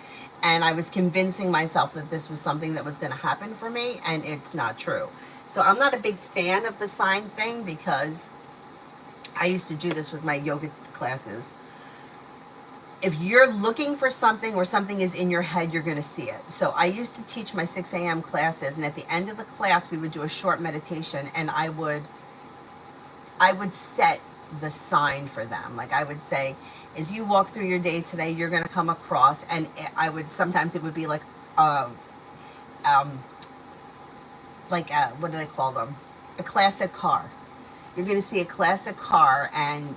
A: And I was convincing myself that this was something that was going to happen for me. And it's not true. So I'm not a big fan of the sign thing, because I used to do this with my yoga classes. If you're looking for something or something is in your head, you're going to see it. So I used to teach my 6 a.m. classes. And at the end of the class, we would do a short meditation. And I would set the sign for them. Like I would say, as you walk through your day today, you're going to come across, and sometimes it would be like, what do they call them? A classic car. You're going to see a classic car, and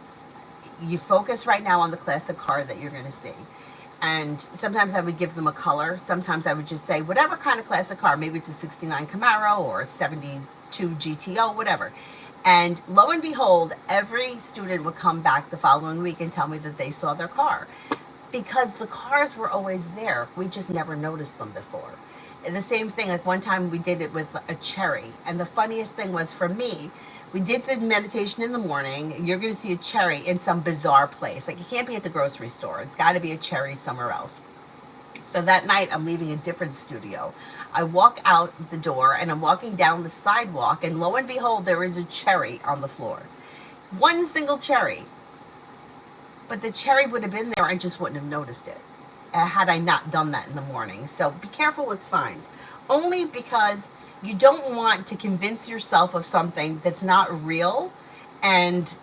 A: you focus right now on the classic car that you're going to see. And sometimes I would give them a color. Sometimes I would just say, whatever kind of classic car, maybe it's a 69 Camaro or a 72 GTO, whatever. And lo and behold, every student would come back the following week and tell me that they saw their car. Because the cars were always there. We just never noticed them before. And the same thing, like one time we did it with a cherry. And the funniest thing was, for me, we did the meditation in the morning. You're going to see a cherry in some bizarre place. Like, it can't be at the grocery store. It's got to be a cherry somewhere else. So that night, I'm leaving a different studio. I walk out the door, and I'm walking down the sidewalk, and lo and behold, there is a cherry on the floor. One single cherry. But the cherry would have been there, I just wouldn't have noticed it had I not done that in the morning. So be careful with signs. Only because you don't want to convince yourself of something that's not real, and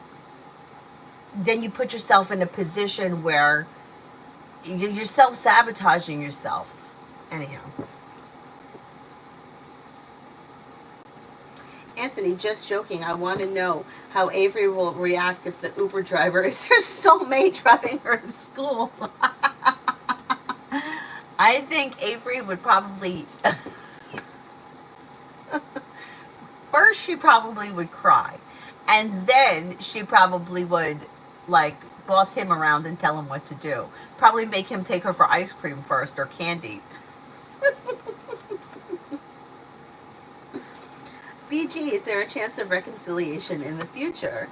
A: then you put yourself in a position where you're self-sabotaging yourself. Anyhow. Anthony, just joking. I want to know how Avery will react if the Uber driver is her soulmate driving her to school. I think Avery would probably... First, she probably would cry. And then she probably would, like, boss him around and tell him what to do. Probably make him take her for ice cream first, or candy. BG, is there a chance of reconciliation in the future?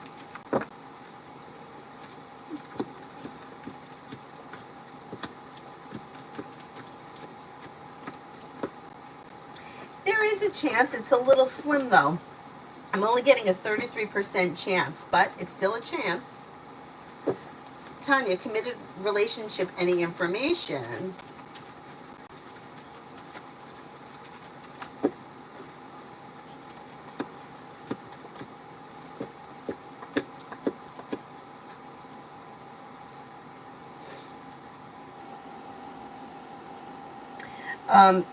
A: There is a chance. It's a little slim, though. I'm only getting a 33% chance, but it's still a chance. Tanya, committed relationship, any information?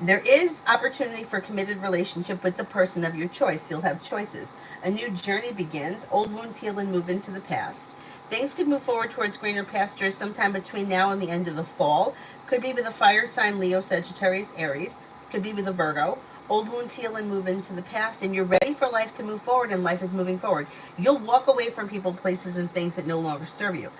A: There is opportunity for committed relationship with the person of your choice. You'll have choices. A new journey begins. Old wounds heal and move into the past. Things could move forward towards greener pastures sometime between now and the end of the fall. Could be with a fire sign, Leo, Sagittarius, Aries. Could be with a Virgo. Old wounds heal and move into the past, and you're ready for life to move forward, and life is moving forward. You'll walk away from people, places, and things that no longer serve you.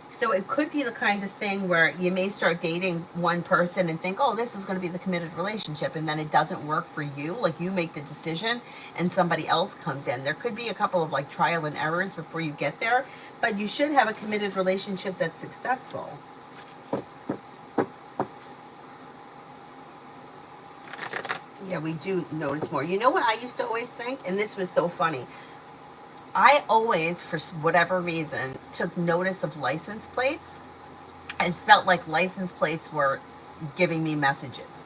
A: So it could be the kind of thing where you may start dating one person and think, oh, this is going to be the committed relationship, and then it doesn't work for you. Like, you make the decision and somebody else comes in. There could be a couple of like trial and errors before you get there, but you should have a committed relationship that's successful. Yeah, we do notice more. You know what I used to always think? And this was so funny. I always, for whatever reason, took notice of license plates and felt like license plates were giving me messages.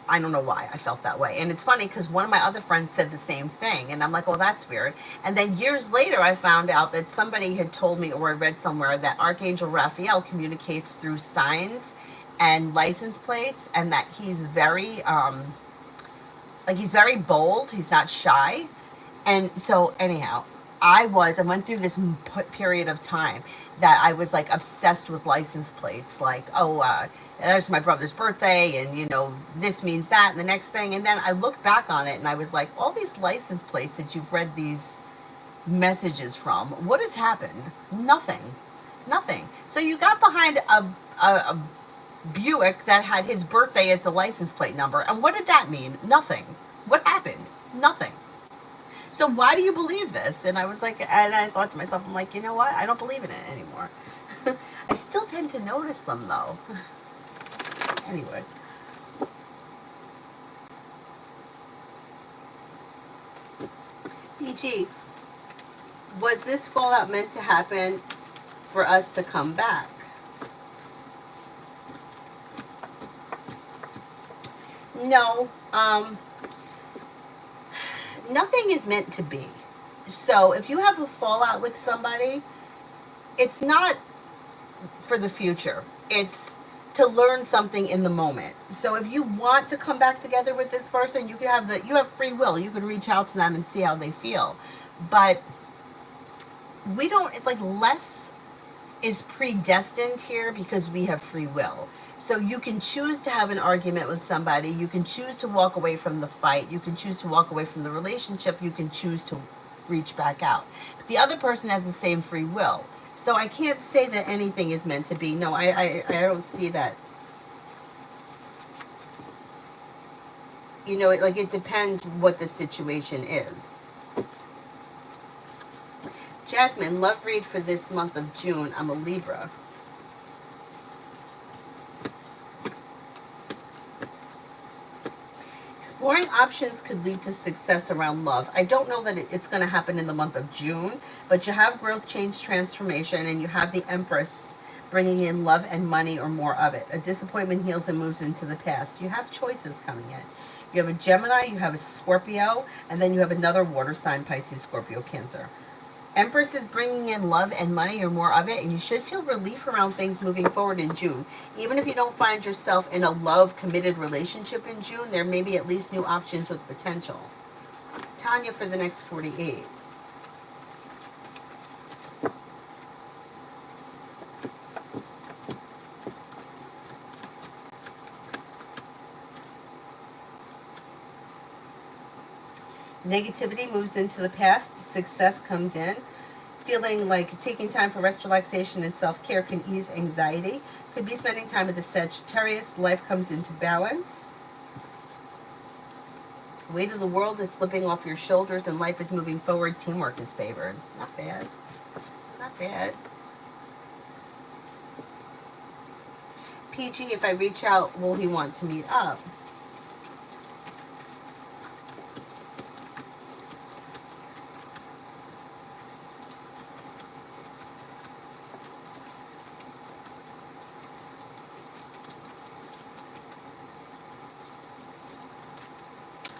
A: I don't know why I felt that way. And it's funny because one of my other friends said the same thing. And I'm like, well, that's weird. And then years later, I found out that somebody had told me, or I read somewhere, that Archangel Raphael communicates through signs and license plates, and that he's very, he's very bold. He's not shy. And so, anyhow, I went through this period of time that I was like obsessed with license plates. Like, oh, there's my brother's birthday, and this means that, and the next thing. And then I looked back on it and I was like, all these license plates that you've read these messages from, what has happened? Nothing. Nothing. So you got behind a Buick that had his birthday as the license plate number. And what did that mean? Nothing. What happened? Nothing. So why do you believe this? And I was like, and I thought to myself, I'm like, you know what? I don't believe in it anymore. I still tend to notice them though. Anyway. PG, was this fallout meant to happen for us to come back? No. Nothing is meant to be. So if you have a fallout with somebody, it's not for the future. It's to learn something in the moment. So if you want to come back together with this person, you have free will. You could reach out to them and see how they feel. But we don't, like, less is predestined here because we have free will. So you can choose to have an argument with somebody. You can choose to walk away from the fight. You can choose to walk away from the relationship. You can choose to reach back out. But the other person has the same free will. So I can't say that anything is meant to be. No, I don't see that. It depends what the situation is. Jasmine, love read for this month of June. I'm a Libra. Exploring options could lead to success around love. I don't know that it's going to happen in the month of June, but you have growth, change, transformation, and you have the Empress bringing in love and money or more of it. A disappointment heals and moves into the past. You have choices coming in. You have a Gemini, you have a Scorpio, and then you have another water sign, Pisces, Scorpio, Cancer. Empress is bringing in love and money or more of it, and you should feel relief around things moving forward in June. Even if you don't find yourself in a love committed relationship in June, there may be at least new options with potential. Tanya for the next 48. Negativity moves into the past. Success comes in. Feeling like taking time for rest, relaxation, and self-care can ease anxiety. Could be spending time with the Sagittarius. Life comes into balance. Weight of the world is slipping off your shoulders and life is moving forward. Teamwork is favored. Not bad. Not bad. PG, if I reach out, will he want to meet up?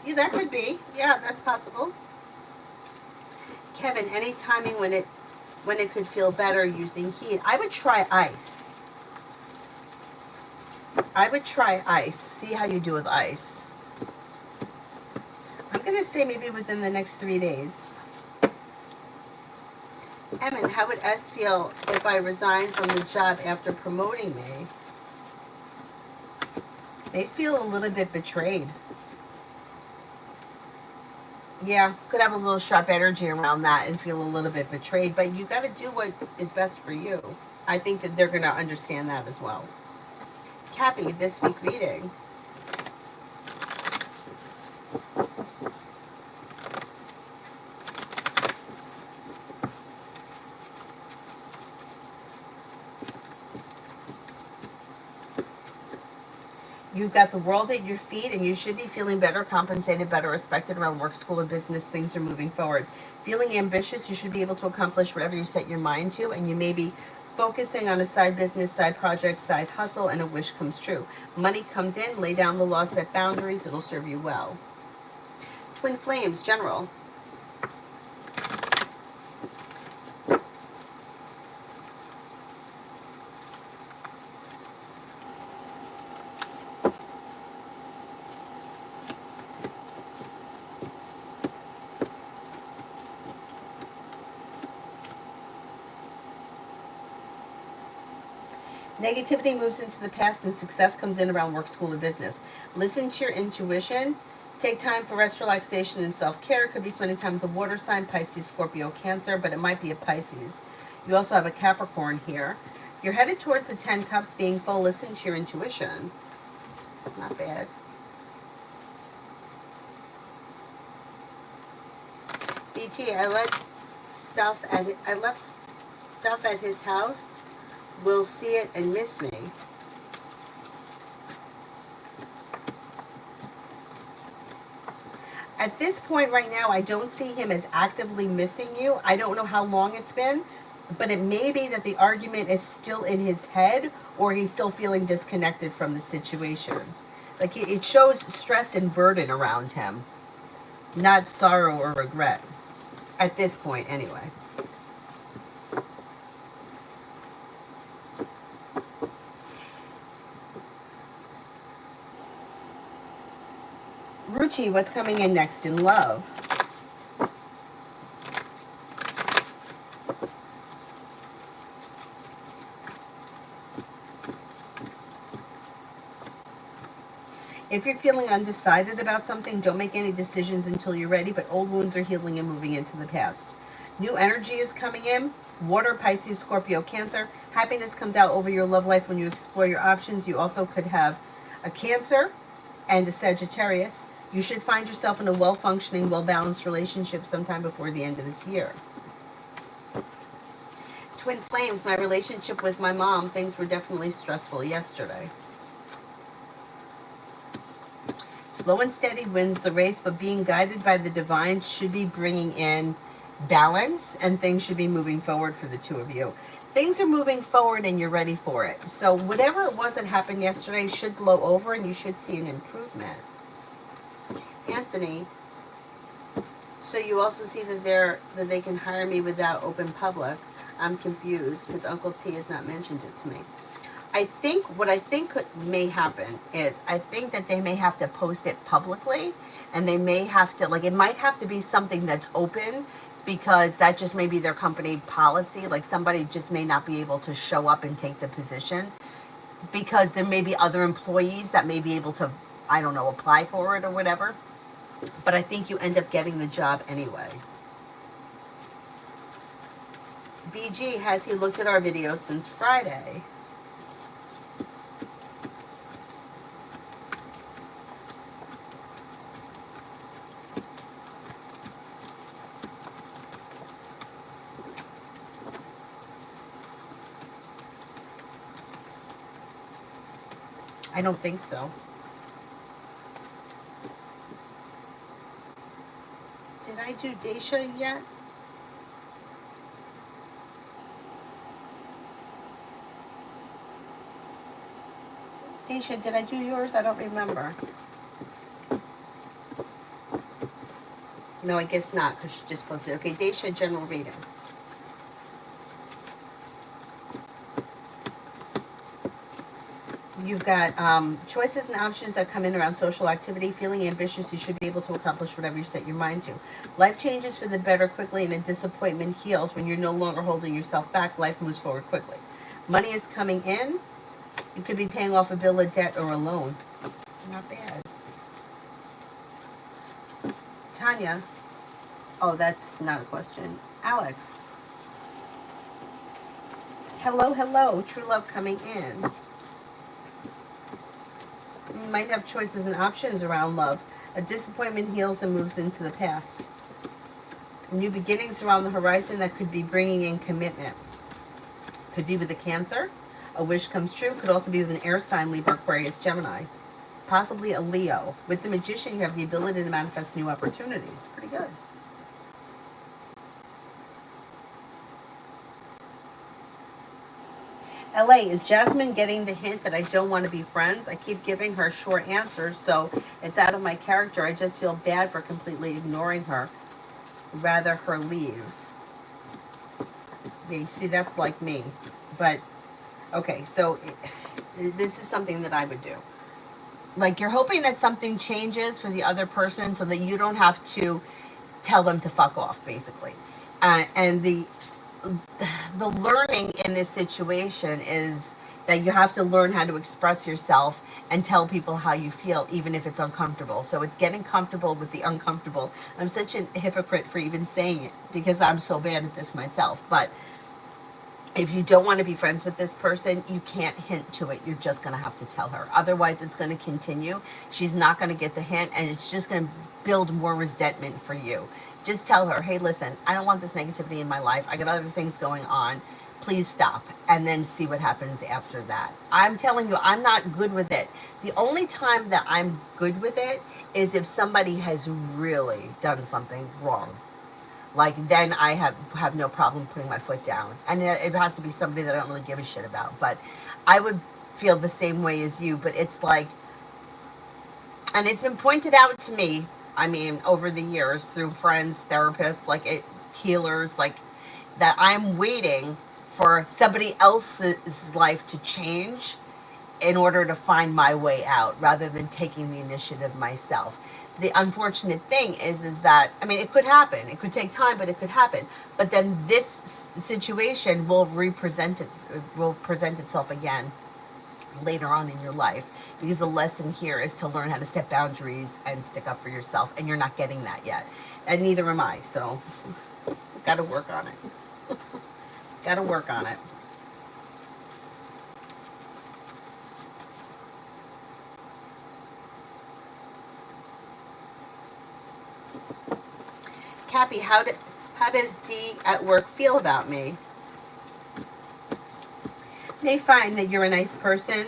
A: Yeah, that could be. Yeah, that's possible. Kevin, any timing when it could feel better using heat? I would try ice. I would try ice. See how you do with ice. I'm gonna say maybe within the next 3 days. Emin, how would S feel if I resigned from the job after promoting me? They feel a little bit betrayed. Yeah, could have a little sharp energy around that and feel a little bit betrayed, but you got to do what is best for you. I think that they're going to understand that as well. Cappy, this week reading. You've got the world at your feet, and you should be feeling better, compensated, better respected around work, school, or business. Things are moving forward. Feeling ambitious, you should be able to accomplish whatever you set your mind to, and you may be focusing on a side business, side project, side hustle, and a wish comes true. Money comes in, lay down the law, set boundaries, it'll serve you well. Twin Flames, General. Negativity moves into the past and success comes in around work, school, or business. Listen to your intuition. Take time for rest, relaxation, and self-care. Could be spending time with a water sign, Pisces, Scorpio, Cancer, but it might be a Pisces. You also have a Capricorn here. You're headed towards the 10 Cups being full. Listen to your intuition. Not bad. BG, I left stuff at his house. Will see it and miss me. At this point right now, I don't see him as actively missing you. I don't know how long it's been, but it may be that the argument is still in his head or he's still feeling disconnected from the situation. Like it shows stress and burden around him, not sorrow or regret. At this point, anyway. Ruchi, what's coming in next in love? If you're feeling undecided about something, don't make any decisions until you're ready, but old wounds are healing and moving into the past. New energy is coming in. Water, Pisces, Scorpio, Cancer. Happiness comes out over your love life when you explore your options. You also could have a Cancer and a Sagittarius. You should find yourself in a well-functioning, well-balanced relationship sometime before the end of this year. Twin Flames, my relationship with my mom, things were definitely stressful yesterday. Slow and steady wins the race, but being guided by the divine should be bringing in balance, and things should be moving forward for the two of you. Things are moving forward and you're ready for it. So whatever it was that happened yesterday should blow over and you should see an improvement. Anthony, so you also see that they can hire me without open public. I'm confused because Uncle T has not mentioned it to me. What I think may happen is I think that they may have to post it publicly, and they may have to, like, it might have to be something that's open, because that just may be their company policy. Like, somebody just may not be able to show up and take the position because there may be other employees that may be able to, I don't know, apply for it or whatever. But I think you end up getting the job anyway. BG, has he looked at our videos since Friday? I don't think so. Did I do Daisha yet? Daisha, did I do yours? I don't remember. No, I guess not, because she just posted. Okay, Daisha, general reading. You've got choices and options that come in around social activity. Feeling ambitious, you should be able to accomplish whatever you set your mind to. Life changes for the better quickly, and a disappointment heals. When you're no longer holding yourself back, life moves forward quickly. Money is coming in. You could be paying off a bill, a debt, or a loan. Not bad. Tanya. Oh, that's not a question. Alex. Hello, hello. True love coming in. You might have choices and options around love. A disappointment heals and moves into the past. New beginnings around the horizon that could be bringing in commitment. Could be with a Cancer. A wish comes true. Could also be with an air sign, Libra, Aquarius, Gemini. Possibly a Leo. With the Magician, you have the ability to manifest new opportunities. Pretty good. LA, is Jasmine getting the hint that I don't want to be friends? I keep giving her short answers, so it's out of my character. I just feel bad for completely ignoring her. Rather her leave. Yeah, you see, that's like me. But, okay, so this is something that I would do. Like, you're hoping that something changes for the other person so that you don't have to tell them to fuck off, basically. And the learning in this situation is that you have to learn how to express yourself and tell people how you feel, even if it's uncomfortable. So it's getting comfortable with the uncomfortable. I'm such a hypocrite for even saying it because I'm so bad at this myself. But if you don't want to be friends with this person, you can't hint to it. You're just going to have to tell her. Otherwise, it's going to continue. She's not going to get the hint, and it's just going to build more resentment for you. Just tell her, hey, listen, I don't want this negativity in my life. I got other things going on. Please stop, and then see what happens after that. I'm telling you, I'm not good with it. The only time that I'm good with it is if somebody has really done something wrong. Like, then I have no problem putting my foot down. And it has to be somebody that I don't really give a shit about. But I would feel the same way as you. But it's like, and it's been pointed out to me, I mean, over the years through friends, therapists, healers, like, that I'm waiting for somebody else's life to change in order to find my way out rather than taking the initiative myself. The unfortunate thing is that, I mean, it could happen. It could take time, but it could happen. But then this situation will present itself again later on in your life, because the lesson here is to learn how to set boundaries and stick up for yourself, and you're not getting that yet, and neither am I. So got to work on it. Got to work on it. Cappy, how does D at work feel about me? They find that you're a nice person.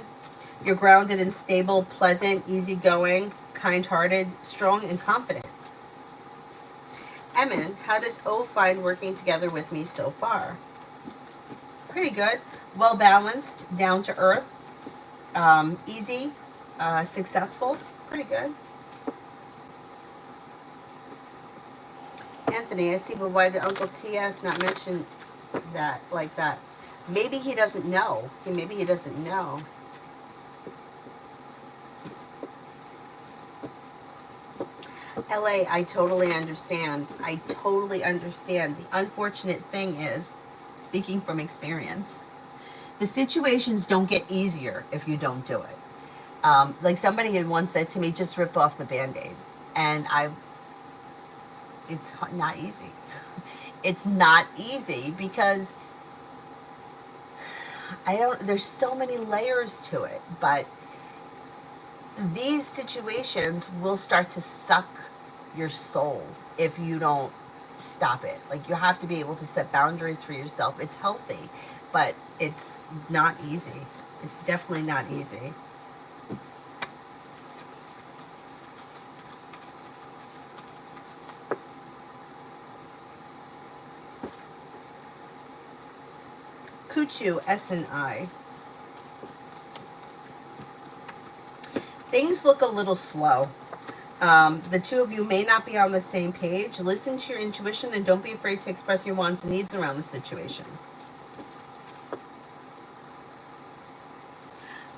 A: You're grounded and stable, pleasant, easygoing, kind-hearted, strong, and confident. Emin, how does O find working together with me so far? Pretty good. Well balanced, down to earth, easy, successful. Pretty good. Anthony, I see, but why did Uncle TS not mention that like that? Maybe he doesn't know. Maybe he doesn't know. LA, I totally understand. I totally understand. The unfortunate thing is, speaking from experience, the situations don't get easier if you don't do it. Like somebody had once said to me, just rip off the Band-Aid. And it's not easy. It's not easy because there's so many layers to it, but these situations will start to suck your soul if you don't stop it. Like, you have to be able to set boundaries for yourself. It's healthy, but it's not easy. It's definitely not easy. Kuchu, S&I. Things look a little slow. The two of you may not be on the same page. Listen to your intuition and don't be afraid to express your wants and needs around the situation.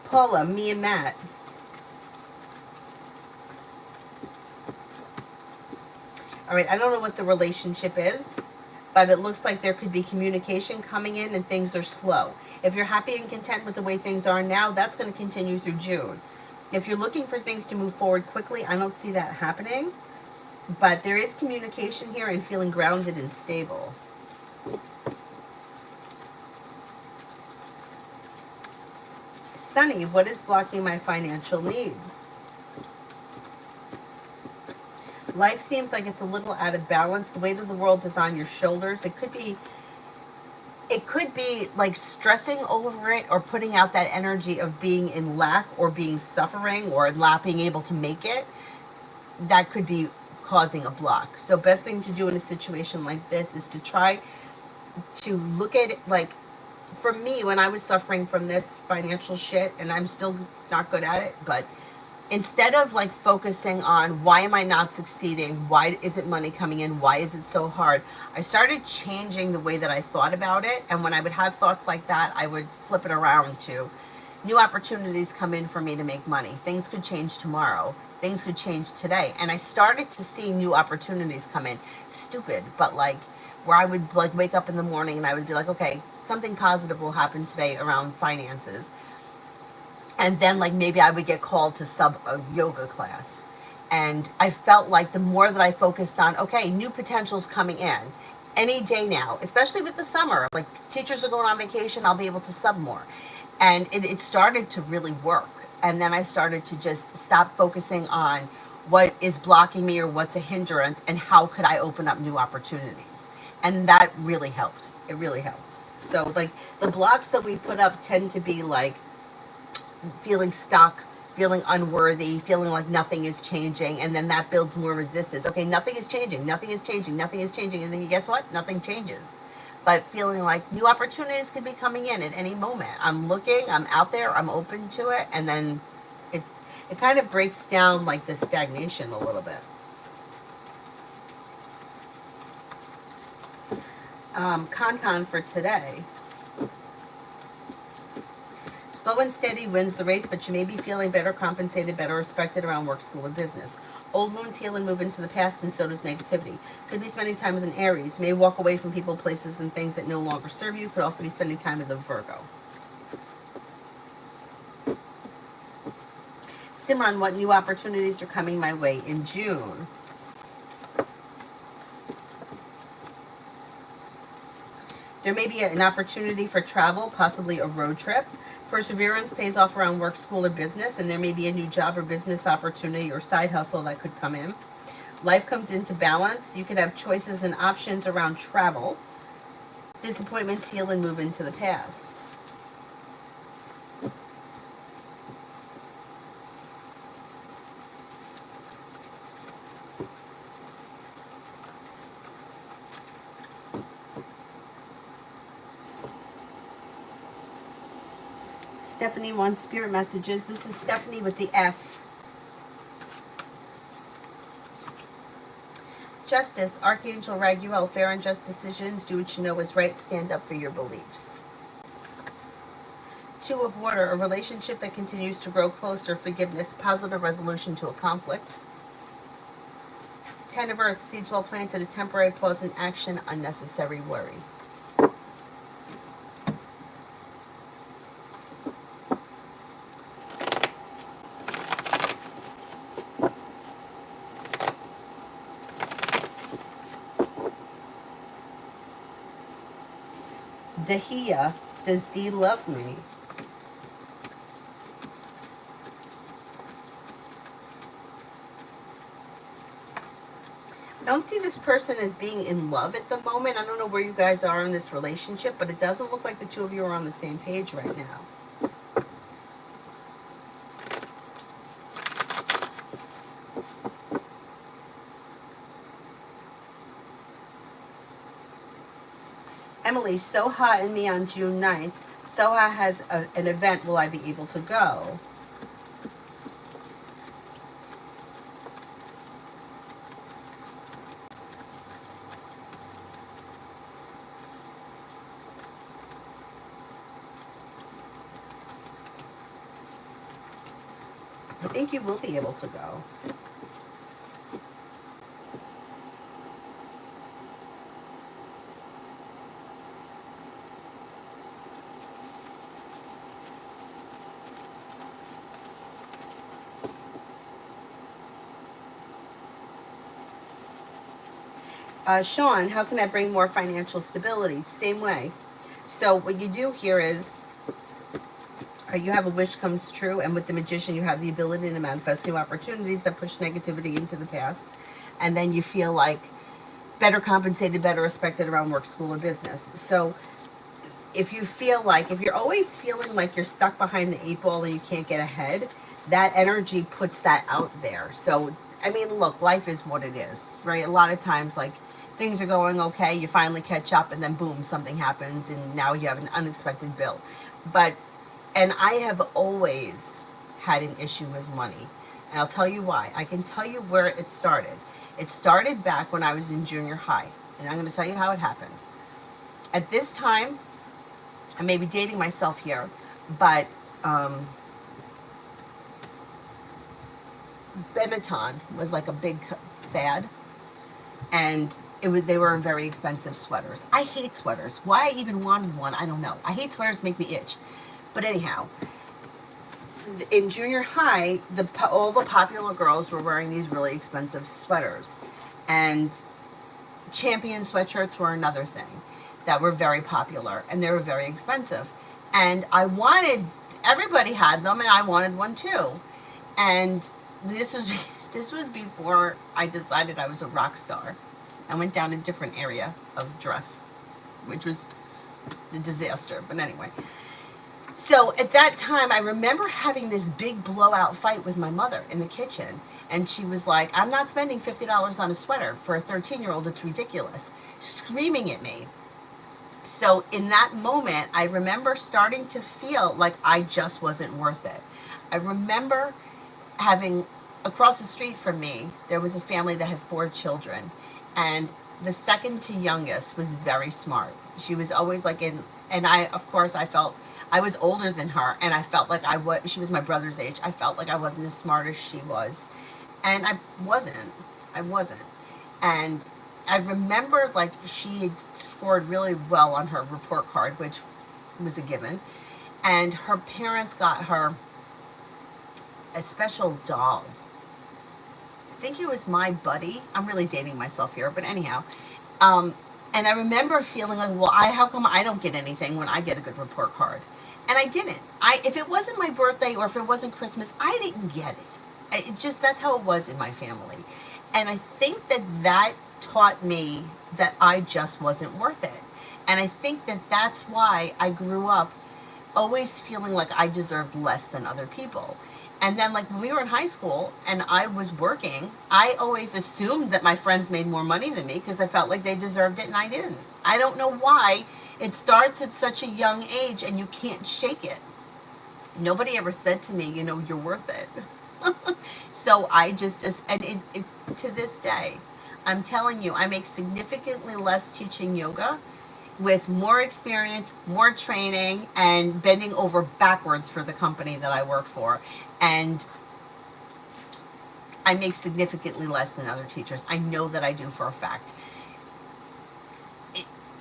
A: Paula, me and Matt. All right, I don't know what the relationship is, but it looks like there could be communication coming in and things are slow. If you're happy and content with the way things are now, that's going to continue through June. If you're looking for things to move forward quickly, I don't see that happening, but there is communication here and feeling grounded and stable. Sunny, what is blocking my financial needs? Life seems like it's a little out of balance. The weight of the world is on your shoulders. It could be like stressing over it or putting out that energy of being in lack or being suffering or not being able to make it. That could be causing a block. So best thing to do in a situation like this is to try to look at it like, for me, when I was suffering from this financial shit, and I'm still not good at it, but instead of like focusing on why am I not succeeding, why isn't money coming in, why is it so hard, I started changing the way that I thought about it. And when I would have thoughts like that, I would flip it around to new opportunities come in for me to make money. Things could change tomorrow. Things could change today. And I started to see new opportunities come in. Stupid, but like where I would like wake up in the morning and I would be like, okay, something positive will happen today around finances. And then like maybe I would get called to sub a yoga class. And I felt like the more that I focused on, okay, new potentials coming in any day now, especially with the summer, like teachers are going on vacation, I'll be able to sub more. And it started to really work. And then I started to just stop focusing on what is blocking me or what's a hindrance and how could I open up new opportunities. And that really helped. It really helped. So like the blocks that we put up tend to be like feeling stuck, feeling unworthy, feeling like nothing is changing, and then that builds more resistance. Okay, nothing is changing, nothing is changing, nothing is changing, and then you guess what? Nothing changes. But feeling like new opportunities could be coming in at any moment. I'm looking, I'm out there, I'm open to it, and then it it kind of breaks down like the stagnation a little bit. Con for today. Slow and steady wins the race, but you may be feeling better compensated, better respected around work, school, or business. Old wounds heal and move into the past, and so does negativity. Could be spending time with an Aries. May walk away from people, places, and things that no longer serve you. Could also be spending time with a Virgo. Simran, what new opportunities are coming my way in June? There may be an opportunity for travel, possibly a road trip. Perseverance pays off around work, school, or business, and there may be a new job or business opportunity or side hustle that could come in. Life comes into balance. You could have choices and options around travel. Disappointments heal and move into the past. Stephanie wants spirit messages. This is Stephanie with the F. Justice, Archangel Raguel, fair and just decisions. Do what you know is right. Stand up for your beliefs. Two of water, a relationship that continues to grow closer. Forgiveness, positive resolution to a conflict. Ten of earth, seeds well planted, a temporary pause in action, unnecessary worry. Dahia, does D love me? I don't see this person as being in love at the moment. I don't know where you guys are in this relationship, but it doesn't look like the two of you are on the same page right now. Emily, Soha and me on June 9th. Soha has an event. Will I be able to go? I think you will be able to go. Sean, how can I bring more financial stability? Same way. So what you do here is you have a wish comes true, and with the magician, you have the ability to manifest new opportunities that push negativity into the past, and then you feel like better compensated, better respected around work, school, or business. So if you feel like, if you're always feeling like you're stuck behind the eight ball and you can't get ahead, that energy puts that out there. So, I mean, look, life is what it is, right? A lot of times, like, things are going okay, you finally catch up, and then boom, something happens, and now you have an unexpected bill. But, and I have always had an issue with money. And I'll tell you why. I can tell you where it started. It started back when I was in junior high. And I'm going to tell you how it happened. At this time, I may be dating myself here, but Benetton was like a big fad, and they were very expensive sweaters. I hate sweaters. Why I even wanted one, I don't know. I hate sweaters, make me itch. But anyhow, in junior high, all the popular girls were wearing these really expensive sweaters, and Champion sweatshirts were another thing that were very popular, and they were very expensive. And everybody had them, and I wanted one too. And this was this was before I decided I was a rock star. I went down a different area of dress, which was a disaster. But anyway, so at that time, I remember having this big blowout fight with my mother in the kitchen. And she was like, I'm not spending $50 on a sweater for a 13-year-old. It's ridiculous. Screaming at me. So in that moment, I remember starting to feel like I just wasn't worth it. I remember having, across the street from me, there was a family that had 4 children. And the second to youngest was very smart. She was always like and of course, I felt, I was older than her, and I felt like she was my brother's age. I felt like I wasn't as smart as she was. And I wasn't. And I remember, like, she had scored really well on her report card, which was a given. And her parents got her a special doll. I think it was My Buddy. I'm really dating myself here, but anyhow. And I remember feeling like, well, how come I don't get anything when I get a good report card? And I didn't. If it wasn't my birthday or if it wasn't Christmas, I didn't get it. That's how it was in my family. And I think that taught me that I just wasn't worth it. And I think that's why I grew up always feeling like I deserved less than other people. And then, like, when we were in high school and I was working, I always assumed that my friends made more money than me because I felt like they deserved it and I didn't. I don't know why. It starts at such a young age and you can't shake it. Nobody ever said to me, you're worth it. So I and to this day, I'm telling you, I make significantly less teaching yoga with more experience, more training, and bending over backwards for the company that I work for. And I make significantly less than other teachers. I know that I do for a fact.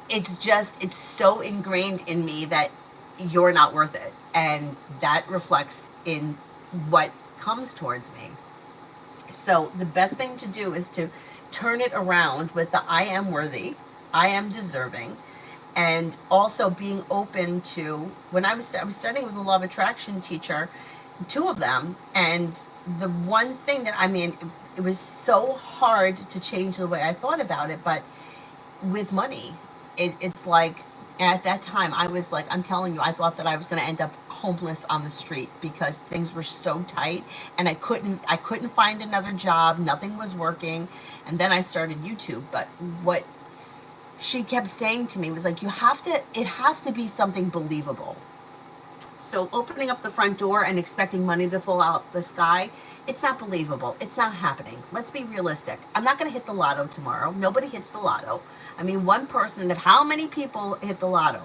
A: It's so ingrained in me that you're not worth it. And that reflects in what comes towards me. So the best thing to do is to turn it around with the I am worthy, I am deserving, and also being open to, when I was studying with a law of attraction teacher, 2 of them, and the one thing that, it was so hard to change the way I thought about it, but with money, it's like, at that time, I was like, I'm telling you, I thought that I was going to end up homeless on the street because things were so tight and I couldn't find another job. Nothing was working. And then I started YouTube. But what she kept saying to me was like, it has to be something believable. So opening up the front door and expecting money to fall out the sky, it's not believable. It's not happening. Let's be realistic. I'm not going to hit the lotto tomorrow. Nobody hits the lotto. One person, of how many people hit the lotto?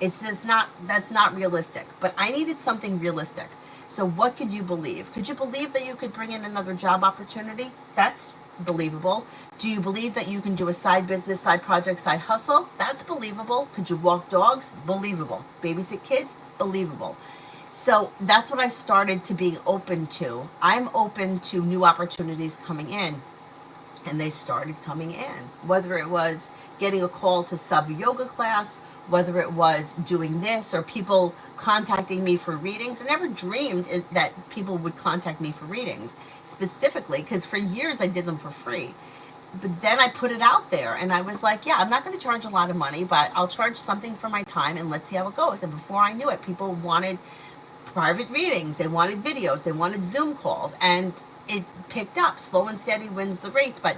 A: It's just that's not realistic. But I needed something realistic. So what could you believe? Could you believe that you could bring in another job opportunity? That's believable. Do you believe that you can do a side business, side project, side hustle? That's believable. Could you walk dogs? Believable. Babysit kids? Believable. So that's what I started to being open to. I'm open to new opportunities coming in, and they started coming in. Whether it was getting a call to sub yoga class, whether it was doing this, or people contacting me for readings. I never dreamed that people would contact me for readings specifically, because for years I did them for free. But then I put it out there and I was like, yeah, I'm not going to charge a lot of money, but I'll charge something for my time and let's see how it goes. And before I knew it, people wanted private readings, they wanted videos, they wanted Zoom calls, and it picked up. Slow and steady wins the race. But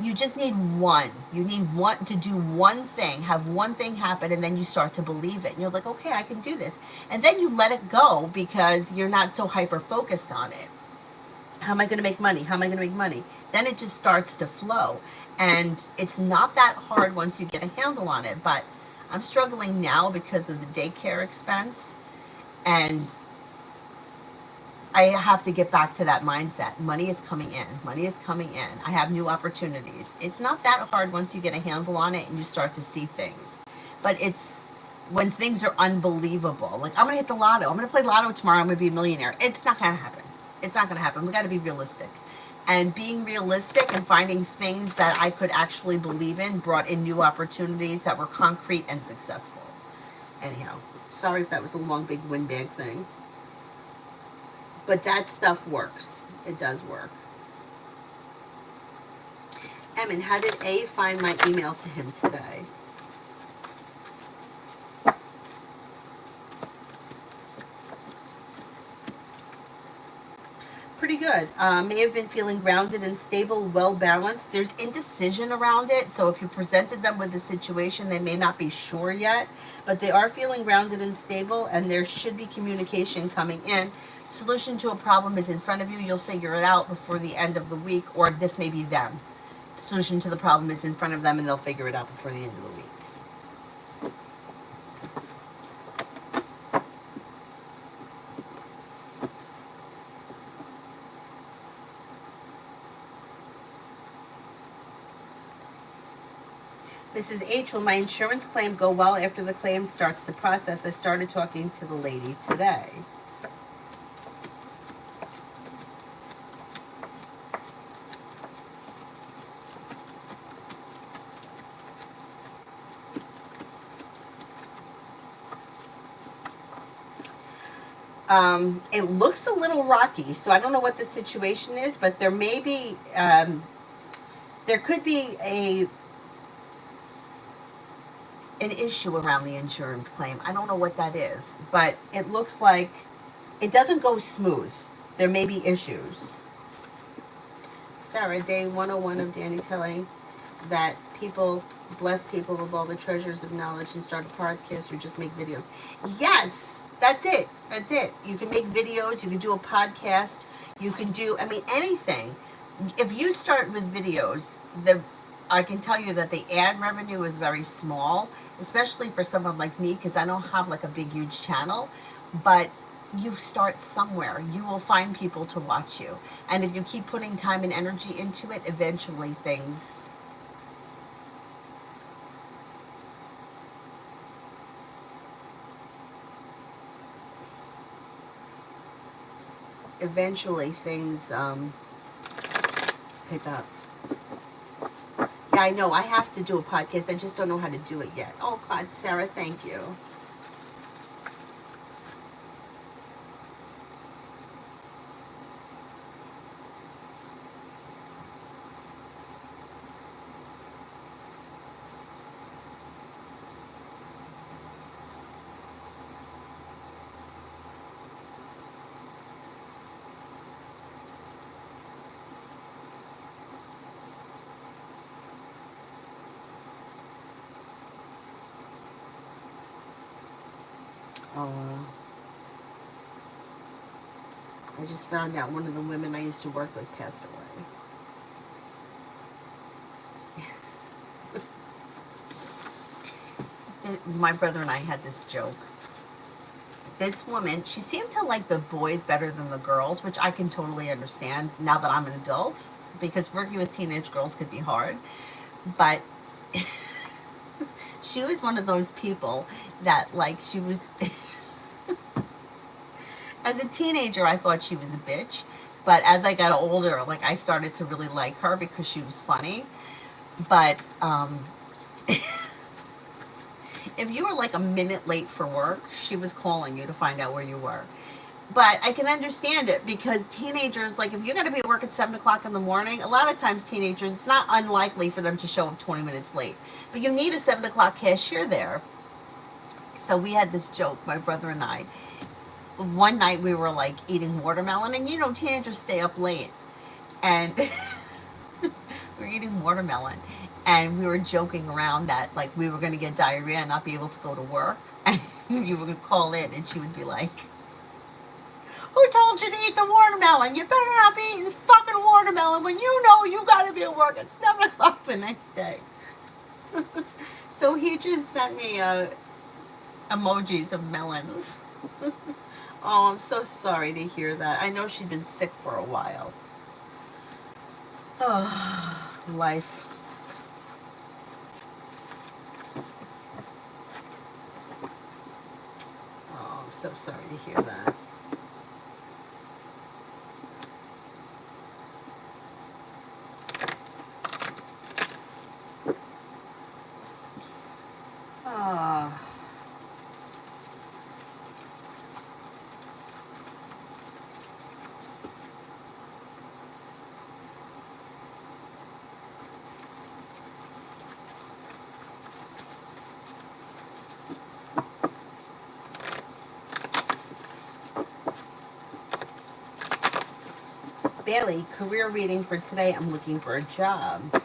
A: you just need one. You need one to do one thing, have one thing happen, and then you start to believe it. And you're like, okay, I can do this. And then you let it go because you're not so hyper focused on it. How am I going to make money? How am I going to make money? Then it just starts to flow. And it's not that hard once you get a handle on it. But I'm struggling now because of the daycare expense. And I have to get back to that mindset. Money is coming in. Money is coming in. I have new opportunities. It's not that hard once you get a handle on it and you start to see things. But it's when things are unbelievable. Like, I'm going to hit the lotto. I'm going to play lotto tomorrow. I'm going to be a millionaire. It's not going to happen. It's not going to happen. We got to be realistic. And being realistic and finding things that I could actually believe in brought in new opportunities that were concrete and successful. Anyhow, sorry if that was a long, big windbag thing. But that stuff works. It does work. Emin, how did A find my email to him today? Pretty good. May have been feeling grounded and stable, well balanced. There's indecision around it. So if you presented them with the situation, they may not be sure yet, but they are feeling grounded and stable, and there should be communication coming in. Solution to a problem is in front of you. You'll figure it out before the end of the week, or this may be them. Solution to the problem is in front of them, and they'll figure it out before the end of the week. Mrs. H, will my insurance claim go well after the claim starts to process? I started talking to the lady today. It looks a little rocky, so I don't know what the situation is, but there may be, there could be an issue around the insurance claim. I don't know what that is, but it looks like it doesn't go smooth. There may be issues. Sarah, day 101 of Danny telling that people bless people with all the treasures of knowledge and start a podcast or just make videos. Yes, that's it. That's it. You can make videos, you can do a podcast, you can do, I mean, anything. If you start with videos, I can tell you that the ad revenue is very small, especially for someone like me, because I don't have like a big, huge channel. But you start somewhere. You will find people to watch you. And if you keep putting time and energy into it, eventually things... pick up. Yeah, I know. I have to do a podcast. I just don't know how to do it yet. Oh, God, Sarah, thank you. Oh, I just found out one of the women I used to work with passed away. My brother and I had this joke. this woman, she seemed to like the boys better than the girls, which I can totally understand now that I'm an adult, because working with teenage girls could be hard. But she was one of those people that, like, she was. As a teenager, I thought she was a bitch. But as I got older, like, I started to really like her because she was funny. But if you were like a minute late for work, she was calling you to find out where you were. But I can understand it, because teenagers, like, if you're going to be at work at 7 o'clock in the morning, a lot of times teenagers, it's not unlikely for them to show up 20 minutes late. But you need a 7 o'clock cashier there. So we had this joke, my brother and I. One night we were, like, eating watermelon, and you know, teenagers stay up late. And we were eating watermelon, and we were joking around that, like, we were going to get diarrhea and not be able to go to work. And you would call in, and she would be like, "Who told you to eat the watermelon? You better not be eating fucking watermelon when you know you got to be at work at 7 o'clock the next day." So he just sent me emojis of melons. Oh, I'm so sorry to hear that. I know she'd been sick for a while. Oh, life. Oh, I'm so sorry to hear that. Ah. Bailey, career reading for today. I'm looking for a job.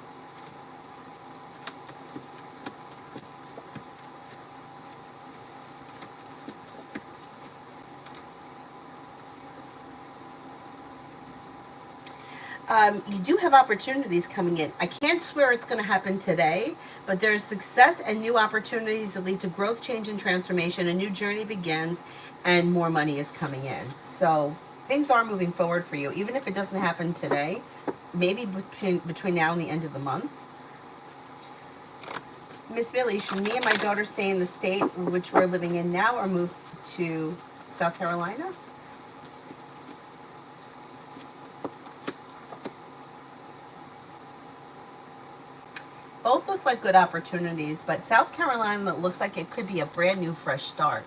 A: You do have opportunities coming in. I can't swear it's going to happen today, but there's success and new opportunities that lead to growth, change, and transformation. A new journey begins, and more money is coming in. So things are moving forward for you, even if it doesn't happen today. Maybe between now and the end of the month. Miss Billy, should me and my daughter stay in the state which we're living in now, or move to South Carolina? Both look like good opportunities, but South Carolina looks like it could be a brand new, fresh start.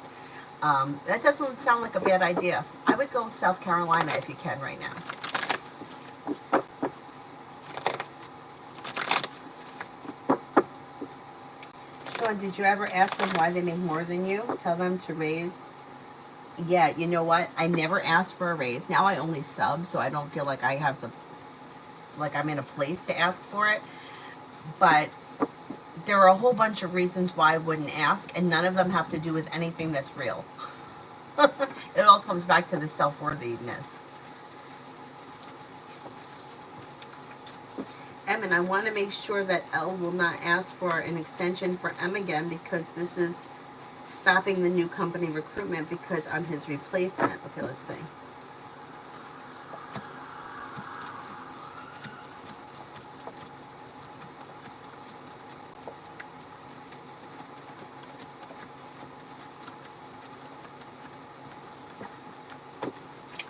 A: That doesn't sound like a bad idea. I would go with South Carolina if you can right now. Sean, did you ever ask them why they make more than you? Tell them to raise. Yeah, you know what? I never asked for a raise. Now I only sub, so I don't feel like I have the, like I'm in a place to ask for it. But there are a whole bunch of reasons why I wouldn't ask, and none of them have to do with anything that's real. It all comes back to the self-worthiness. M, and I want to make sure that L will not ask for an extension for M again, because this is stopping the new company recruitment because I'm his replacement. Okay, let's see.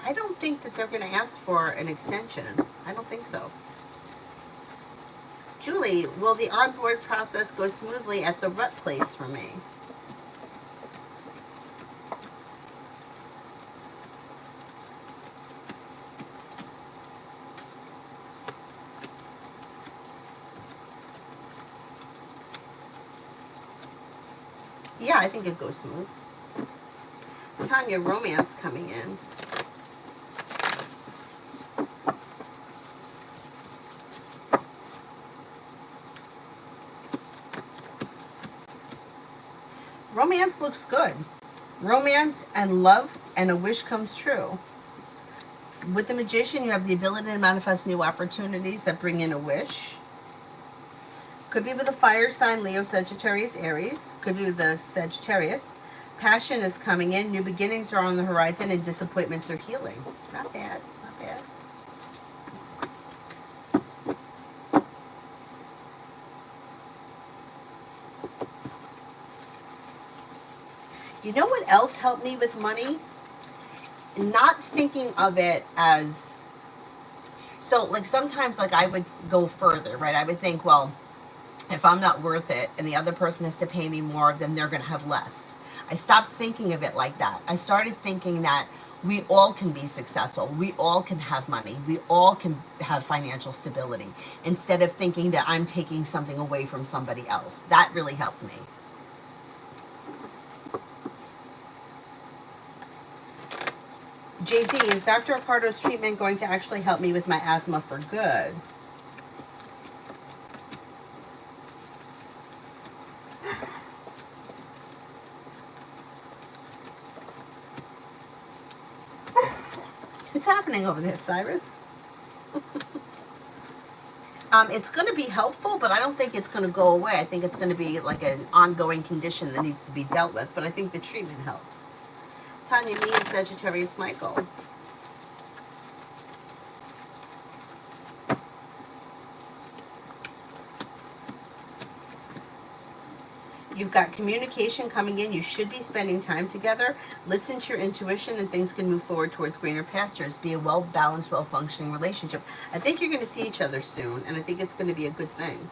A: I don't think that they're going to ask for an extension. I don't think so. Julie, will the onboard process go smoothly at the rut place for me? Yeah, I think it goes smooth. Tanya, romance coming in. Romance looks good. Romance and love and a wish comes true. With the Magician, you have the ability to manifest new opportunities that bring in a wish. Could be with a fire sign, Leo, Sagittarius, Aries. Could be with the Sagittarius. Passion is coming in. New beginnings are on the horizon, and disappointments are healing. Not bad. Not bad. You know what else helped me with money? Not thinking of it as, so like sometimes like I would go further, right? I would think, well, if I'm not worth it and the other person has to pay me more, then they're going to have less. I stopped thinking of it like that. I started thinking that we all can be successful. We all can have money. We all can have financial stability, instead of thinking that I'm taking something away from somebody else. That really helped me. Jay-Z, is Dr. Ricardo's treatment going to actually help me with my asthma for good? What's happening over there, Cyrus? It's going to be helpful, but I don't think it's going to go away. I think it's going to be like an ongoing condition that needs to be dealt with, but I think the treatment helps. Tanya, me and Sagittarius Michael. You've got communication coming in. You should be spending time together. Listen to your intuition and things can move forward towards greener pastures. Be a well-balanced, well-functioning relationship. I think you're going to see each other soon, and I think it's going to be a good thing.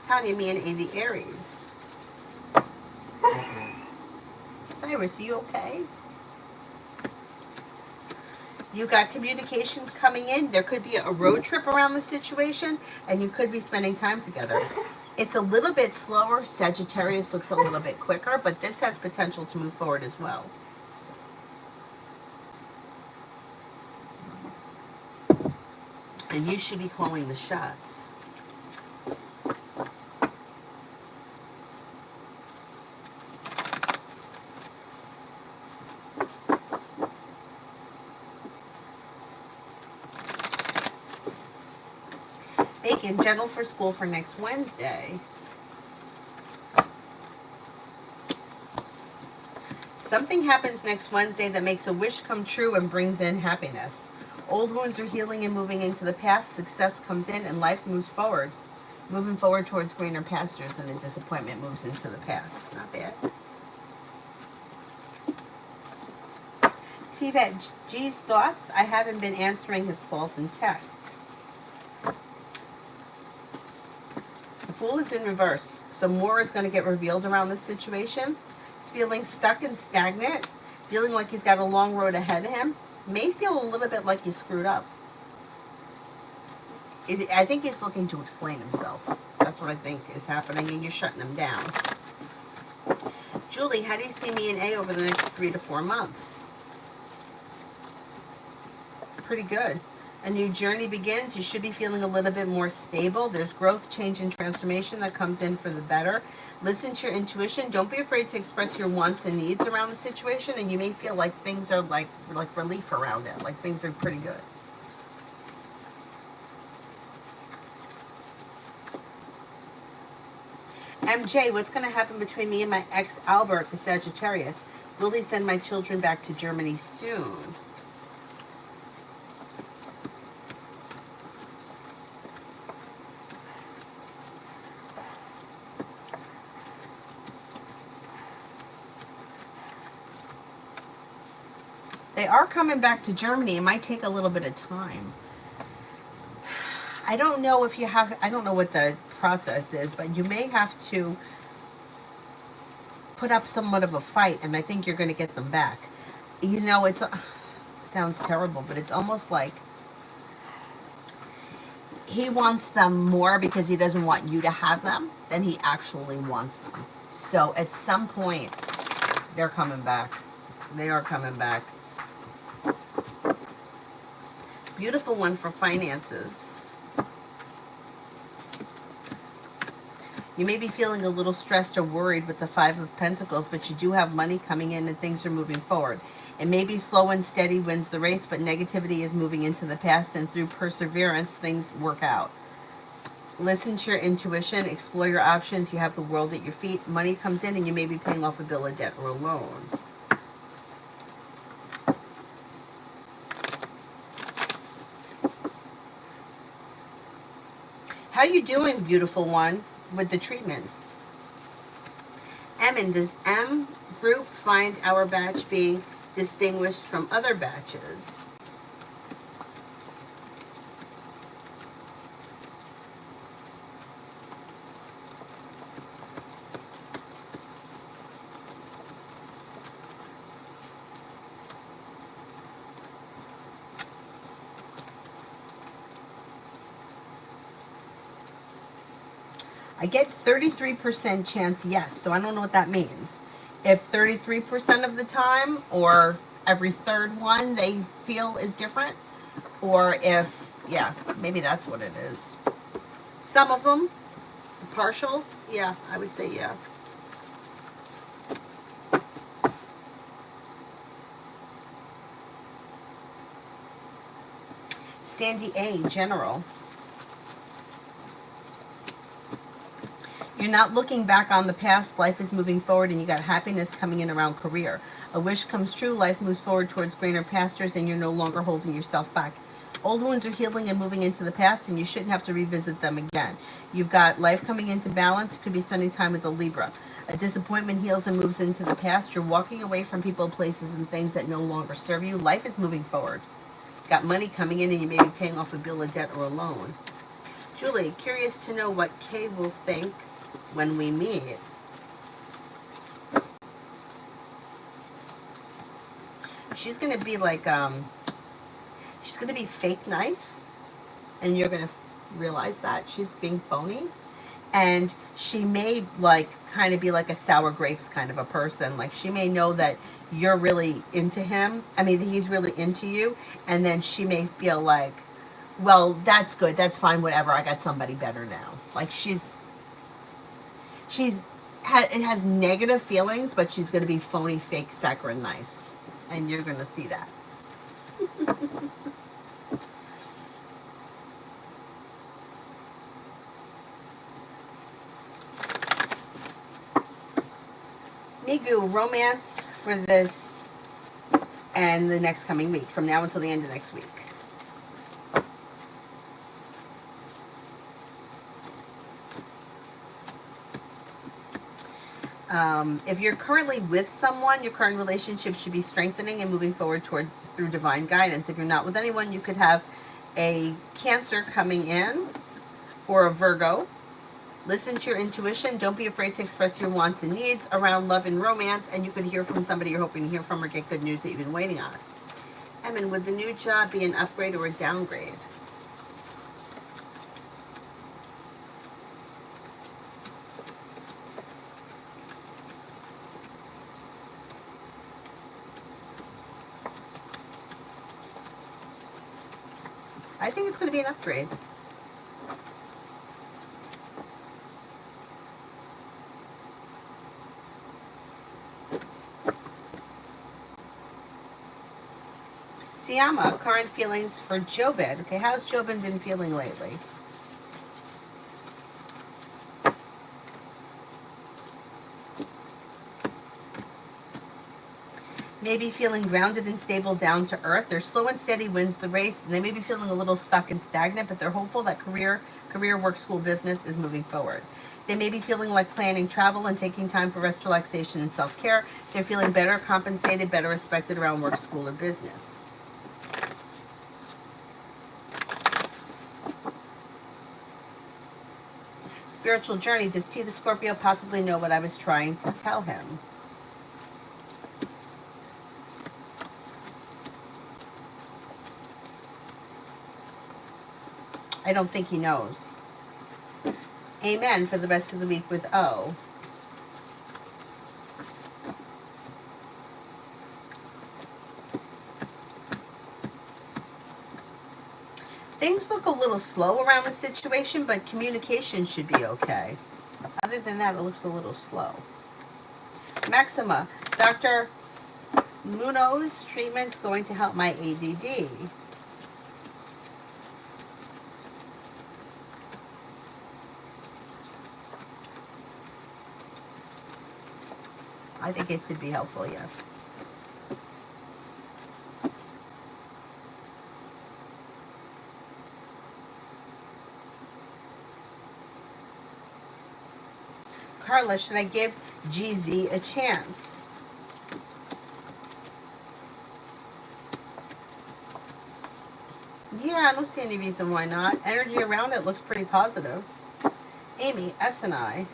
A: Tanya, me and AV Aries. Cyrus, are you okay? You got communication coming in. There could be a road trip around the situation, and you could be spending time together. It's a little bit slower. Sagittarius looks a little bit quicker, but this has potential to move forward as well. And you should be calling the shots. Bacon, gentle for school for next Wednesday. Something happens next Wednesday that makes a wish come true and brings in happiness. Old wounds are healing and moving into the past. Success comes in and life moves forward. Moving forward towards greener pastures, and a disappointment moves into the past. Not bad. T-Bet, G's thoughts. I haven't been answering his calls and texts. The Fool is in reverse, so more is going to get revealed around this situation. He's feeling stuck and stagnant, feeling like he's got a long road ahead of him. May feel a little bit like he's screwed up. I think he's looking to explain himself. That's what I think is happening, and you're shutting him down. Julie, how do you see me and A over the next 3 to 4 months? Pretty good. A new journey begins. You should be feeling a little bit more stable. There's growth, change, and transformation that comes in for the better. Listen to your intuition. Don't be afraid to express your wants and needs around the situation, and you may feel like things are like relief around it, like things are pretty good. MJ, what's going to happen between me and my ex Albert, the Sagittarius? Will he send my children back to Germany soon? They are coming back to Germany. It might take a little bit of time. I don't know if you have, I don't know what the process is, but you may have to put up somewhat of a fight, and I think you're going to get them back. You know, it sounds terrible, but it's almost like he wants them more because he doesn't want you to have them than he actually wants them. So at some point, they're coming back. They are coming back. Beautiful one for finances. You may be feeling a little stressed or worried with the Five of Pentacles, but you do have money coming in and things are moving forward. It may be slow and steady wins the race, but negativity is moving into the past, and through perseverance, things work out. Listen to your intuition, explore your options. You have the world at your feet. Money comes in and you may be paying off a bill of debt or a loan. How you doing, beautiful one, with the treatments? Emin, does M group find our batch being distinguished from other batches? I get 33% chance yes, so I don't know what that means. If 33% of the time or every third one they feel is different, or if, yeah, maybe that's what it is. Some of them, partial, yeah, I would say yeah. Sandy A, general. You're not looking back on the past. Life is moving forward and you got happiness coming in around career. A wish comes true. Life moves forward towards greener pastures and you're no longer holding yourself back. Old wounds are healing and moving into the past and you shouldn't have to revisit them again. You've got life coming into balance. You could be spending time with a Libra. A disappointment heals and moves into the past. You're walking away from people, places, and things that no longer serve you. Life is moving forward. Got money coming in and you may be paying off a bill of debt or a loan. Julie, curious to know what Kay will think when we meet. She's gonna be like, she's gonna be fake nice, and you're gonna realize that she's being phony, and she may like kind of be like a sour grapes kind of a person. Like she may know that you're really into him. I mean, he's really into you, and then she may feel like, well, that's good, that's fine, whatever. I got somebody better now. Like it has negative feelings, but she's going to be phony, fake, saccharine, nice, and you're going to see that. Migu, romance for this and the next coming week, from now until the end of next week. If you're currently with someone, your current relationship should be strengthening and moving forward towards through divine guidance. If you're not with anyone, you could have a Cancer coming in or a Virgo. Listen to your intuition. Don't be afraid to express your wants and needs around love and romance, and you could hear from somebody you're hoping to hear from or get good news that you've been waiting on. Emin, would the new job be an upgrade or a downgrade? I think it's going to be an upgrade. Siyama, current feelings for Jobin. Okay, how's Jobin been feeling lately? Maybe feeling grounded and stable, down to earth. Their slow and steady wins the race, and they may be feeling a little stuck and stagnant, but they're hopeful that career, work, school, business is moving forward. They may be feeling like planning travel and taking time for rest, relaxation, and self-care. They're feeling better compensated, better respected around work, school, or business. Spiritual journey. Does T the Scorpio possibly know what I was trying to tell him? I don't think he knows. Amen for the rest of the week with O. Things look a little slow around the situation, but communication should be okay. Other than that, it looks a little slow. Maxima, Dr. Munoz treatment's going to help my ADD. I think it could be helpful, yes. Carla, should I give GZ a chance? Yeah, I don't see any reason why not. Energy around it looks pretty positive. Amy, S and I.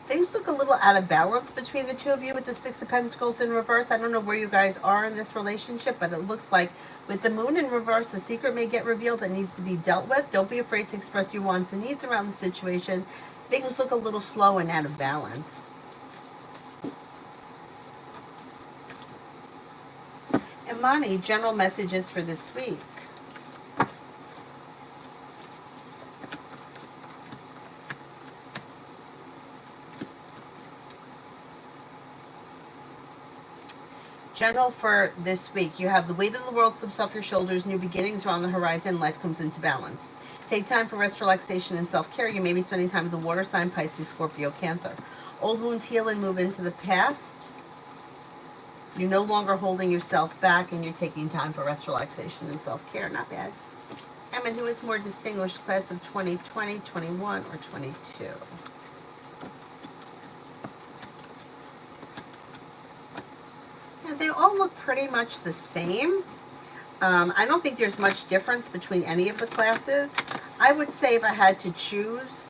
A: Things look a little out of balance between the two of you with the Six of Pentacles in reverse. I don't know where you guys are in this relationship, but it looks like with the Moon in reverse, a secret may get revealed that needs to be dealt with. Don't be afraid to express your wants and needs around the situation. Things look a little slow and out of balance. And Mani, general messages for this week. General for this week, you have the weight of the world slips off your shoulders, new beginnings are on the horizon, life comes into balance. Take time for rest, relaxation, and self-care. You may be spending time with the water sign, Pisces, Scorpio, Cancer. Old wounds heal and move into the past. You're no longer holding yourself back, and you're taking time for rest, relaxation, and self-care. Not bad. Emma, who is more distinguished, class of 2020, 21, or 22? They all look pretty much the same. I don't think there's much difference between any of the classes. I would say if I had to choose,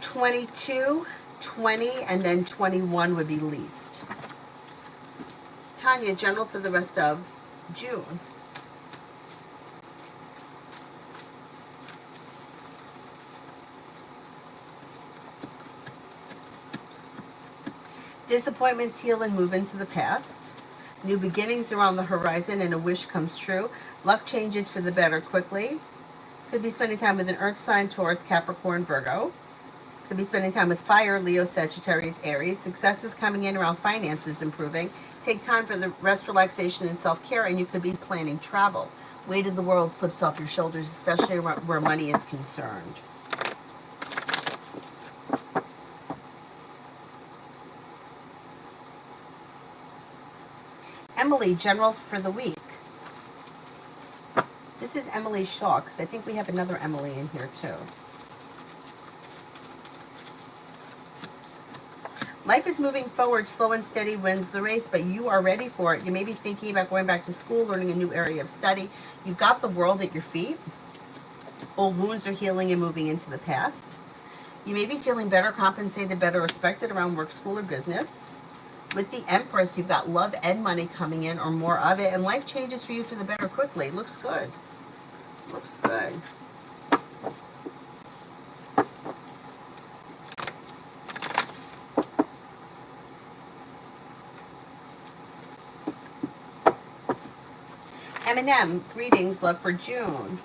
A: 22, 20, and then 21 would be least. Tanya, general for the rest of June. Disappointments heal and move into the past. New beginnings are on the horizon and a wish comes true. Luck changes for the better quickly. Could be spending time with an earth sign, Taurus, Capricorn, Virgo. Could be spending time with fire, Leo, Sagittarius, Aries. Success is coming in around finances improving. Take time for the rest, relaxation, and self-care, and you could be planning travel. Weight of the world slips off your shoulders, especially where money is concerned. Emily, general for the week. This is Emily Shaw, because I think we have another Emily in here too. Life is moving forward, slow and steady wins the race, but you are ready for it. You may be thinking about going back to school, learning a new area of study. You've got the world at your feet. Old wounds are healing and moving into the past. You may be feeling better compensated, better respected around work, school, or business. With the Empress, you've got love and money coming in, or more of it, and life changes for you for the better quickly. Looks good. Looks good. Eminem, greetings, love for June.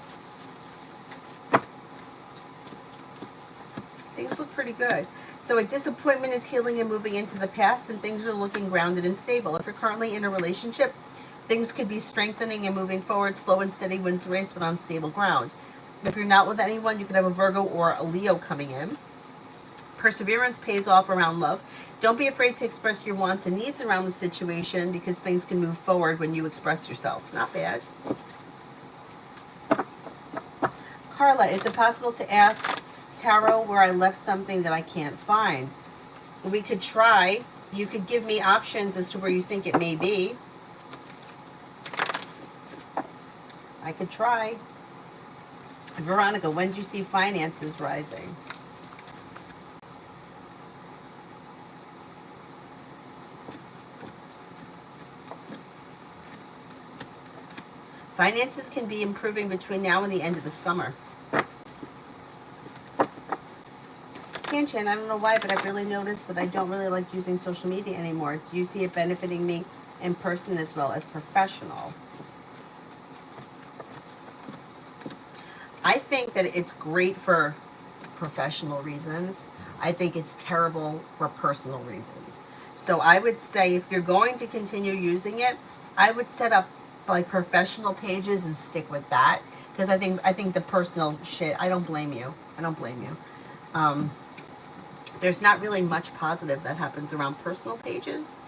A: Things look pretty good. So a disappointment is healing and moving into the past, and things are looking grounded and stable. If you're currently in a relationship, things could be strengthening and moving forward. Slow and steady wins the race, but on stable ground. If you're not with anyone, you could have a Virgo or a Leo coming in. Perseverance pays off around love. Don't be afraid to express your wants and needs around the situation, because things can move forward when you express yourself. Not bad. Carla, is it possible to ask Tarot where I left something that I can't find? We could try. You could give me options as to where you think it may be. I could try. Veronica, when do you see finances rising? Finances can be improving between now and the end of the summer. Kanchan, I don't know why, but I've really noticed that I don't really like using social media anymore. Do you see it benefiting me in person as well as professional? I think that it's great for professional reasons. I think it's terrible for personal reasons. So I would say if you're going to continue using it, I would set up like professional pages and stick with that, because I think the personal shit, I don't blame you. I don't blame you. Um, there's not really much positive that happens around personal pages,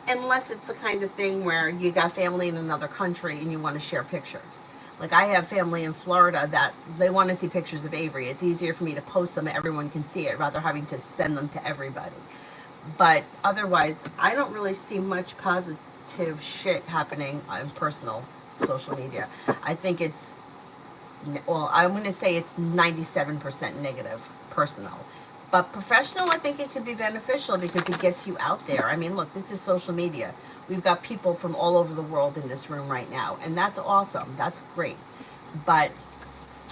A: unless it's the kind of thing where you got family in another country and you want to share pictures. Like I have family in Florida that they want to see pictures of Avery. It's easier for me to post them and everyone can see it rather having to send them to everybody. But otherwise, I don't really see much positive shit happening on personal social media. I think it's, well, I'm going to say it's 97% negative personal. But professional, I think it could be beneficial because it gets you out there. I mean, look, this is social media. We've got people from all over the world in this room right now, and that's awesome. That's great. But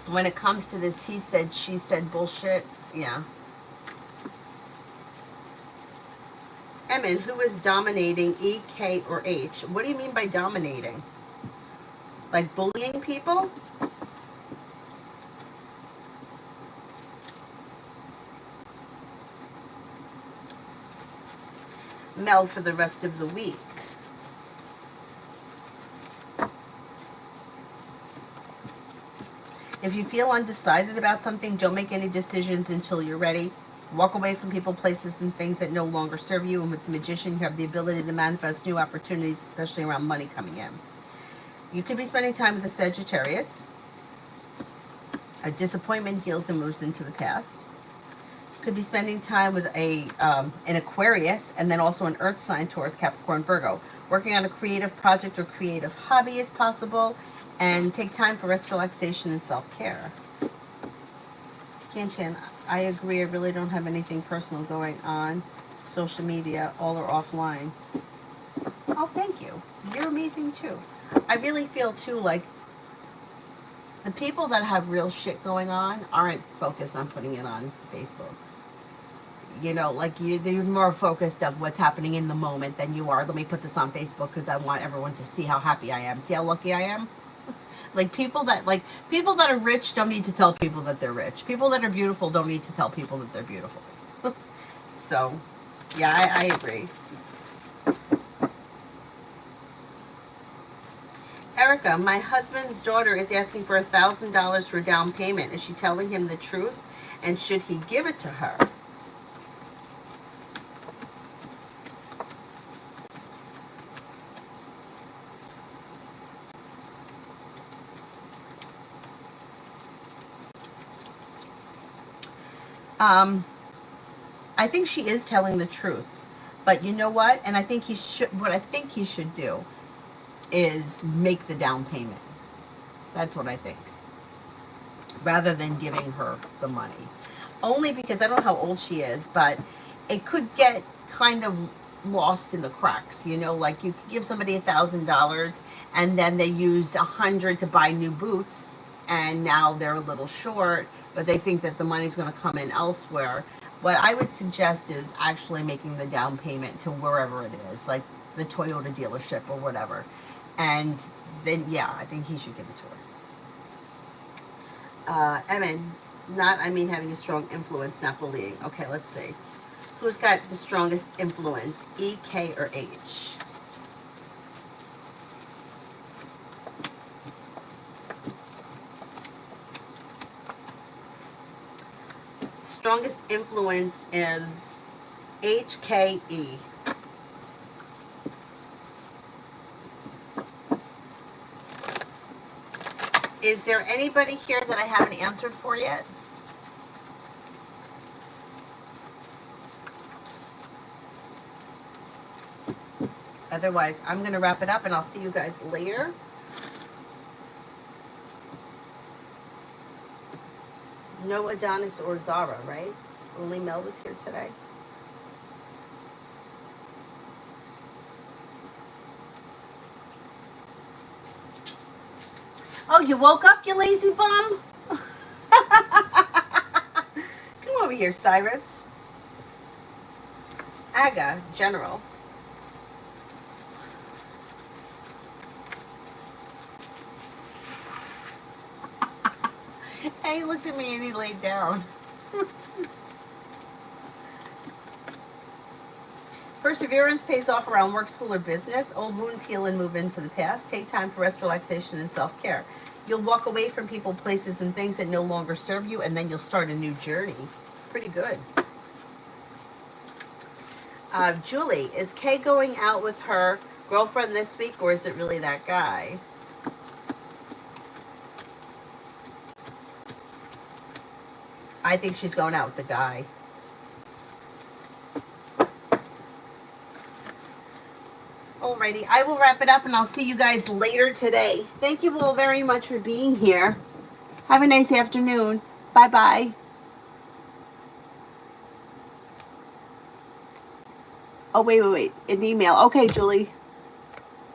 A: when it comes to this he said, she said bullshit, yeah. Emin, who is dominating, E, K, or H? What do you mean by dominating? Like bullying people? Mel for the rest of the week. If you feel undecided about something, don't make any decisions until you're ready. Walk away from people, places, and things that no longer serve you. And with the Magician, you have the ability to manifest new opportunities, especially around money coming in. You could be spending time with a Sagittarius. A disappointment heals and moves into the past. Could be spending time with an Aquarius, and then also an Earth sign, Taurus, Capricorn, Virgo. Working on a creative project or creative hobby is possible. And take time for rest, relaxation, and self-care. Kanchan, I agree. I really don't have anything personal going on social media. All are offline. Oh, thank you. You're amazing, too. I really feel, too, like the people that have real shit going on aren't focused on putting it on Facebook. You know, like you're more focused of what's happening in the moment than you are. Let me put this on Facebook because I want everyone to see how happy I am. See how lucky I am? Like people that are rich don't need to tell people that they're rich. People that are beautiful don't need to tell people that they're beautiful. So, yeah, I agree. Erica, my husband's daughter is asking for $1,000 for down payment. Is she telling him the truth? And should he give it to her? I think she is telling the truth. But you know what? And I think what I think he should do is make the down payment. That's what I think. Rather than giving her the money. Only because I don't know how old she is, but it could get kind of lost in the cracks. You know, like you could give somebody $1,000 and then they use 100 to buy new boots and now they're a little short, but they think that the money's going to come in elsewhere. What I would suggest is actually making the down payment to wherever it is, like the Toyota dealership or whatever. And then, yeah, I think he should give it to her. Emin, I mean having a strong influence, not bullying. Okay, let's see. Who's got the strongest influence, E, K, or H? Strongest influence is HKE. Is there anybody here that I haven't answered for yet? Otherwise, I'm going to wrap it up and I'll see you guys later. No Adonis or Zara, right? Only Mel was here today. Oh, you woke up, you lazy bum? Come over here, Cyrus. Aga, General. He looked at me and he laid down. Perseverance pays off around work, school, or business. Old wounds heal and move into the past. Take time for rest, relaxation, and self-care. You'll walk away from people, places, and things that no longer serve you, and then you'll start a new journey. Pretty good. Julie, is Kay going out with her girlfriend this week, or is it really that guy? I think she's going out with the guy. Alrighty, I will wrap it up and I'll see you guys later today. Thank you all very much for being here. Have a nice afternoon. Bye-bye. Oh, wait. An email. Okay, Julie.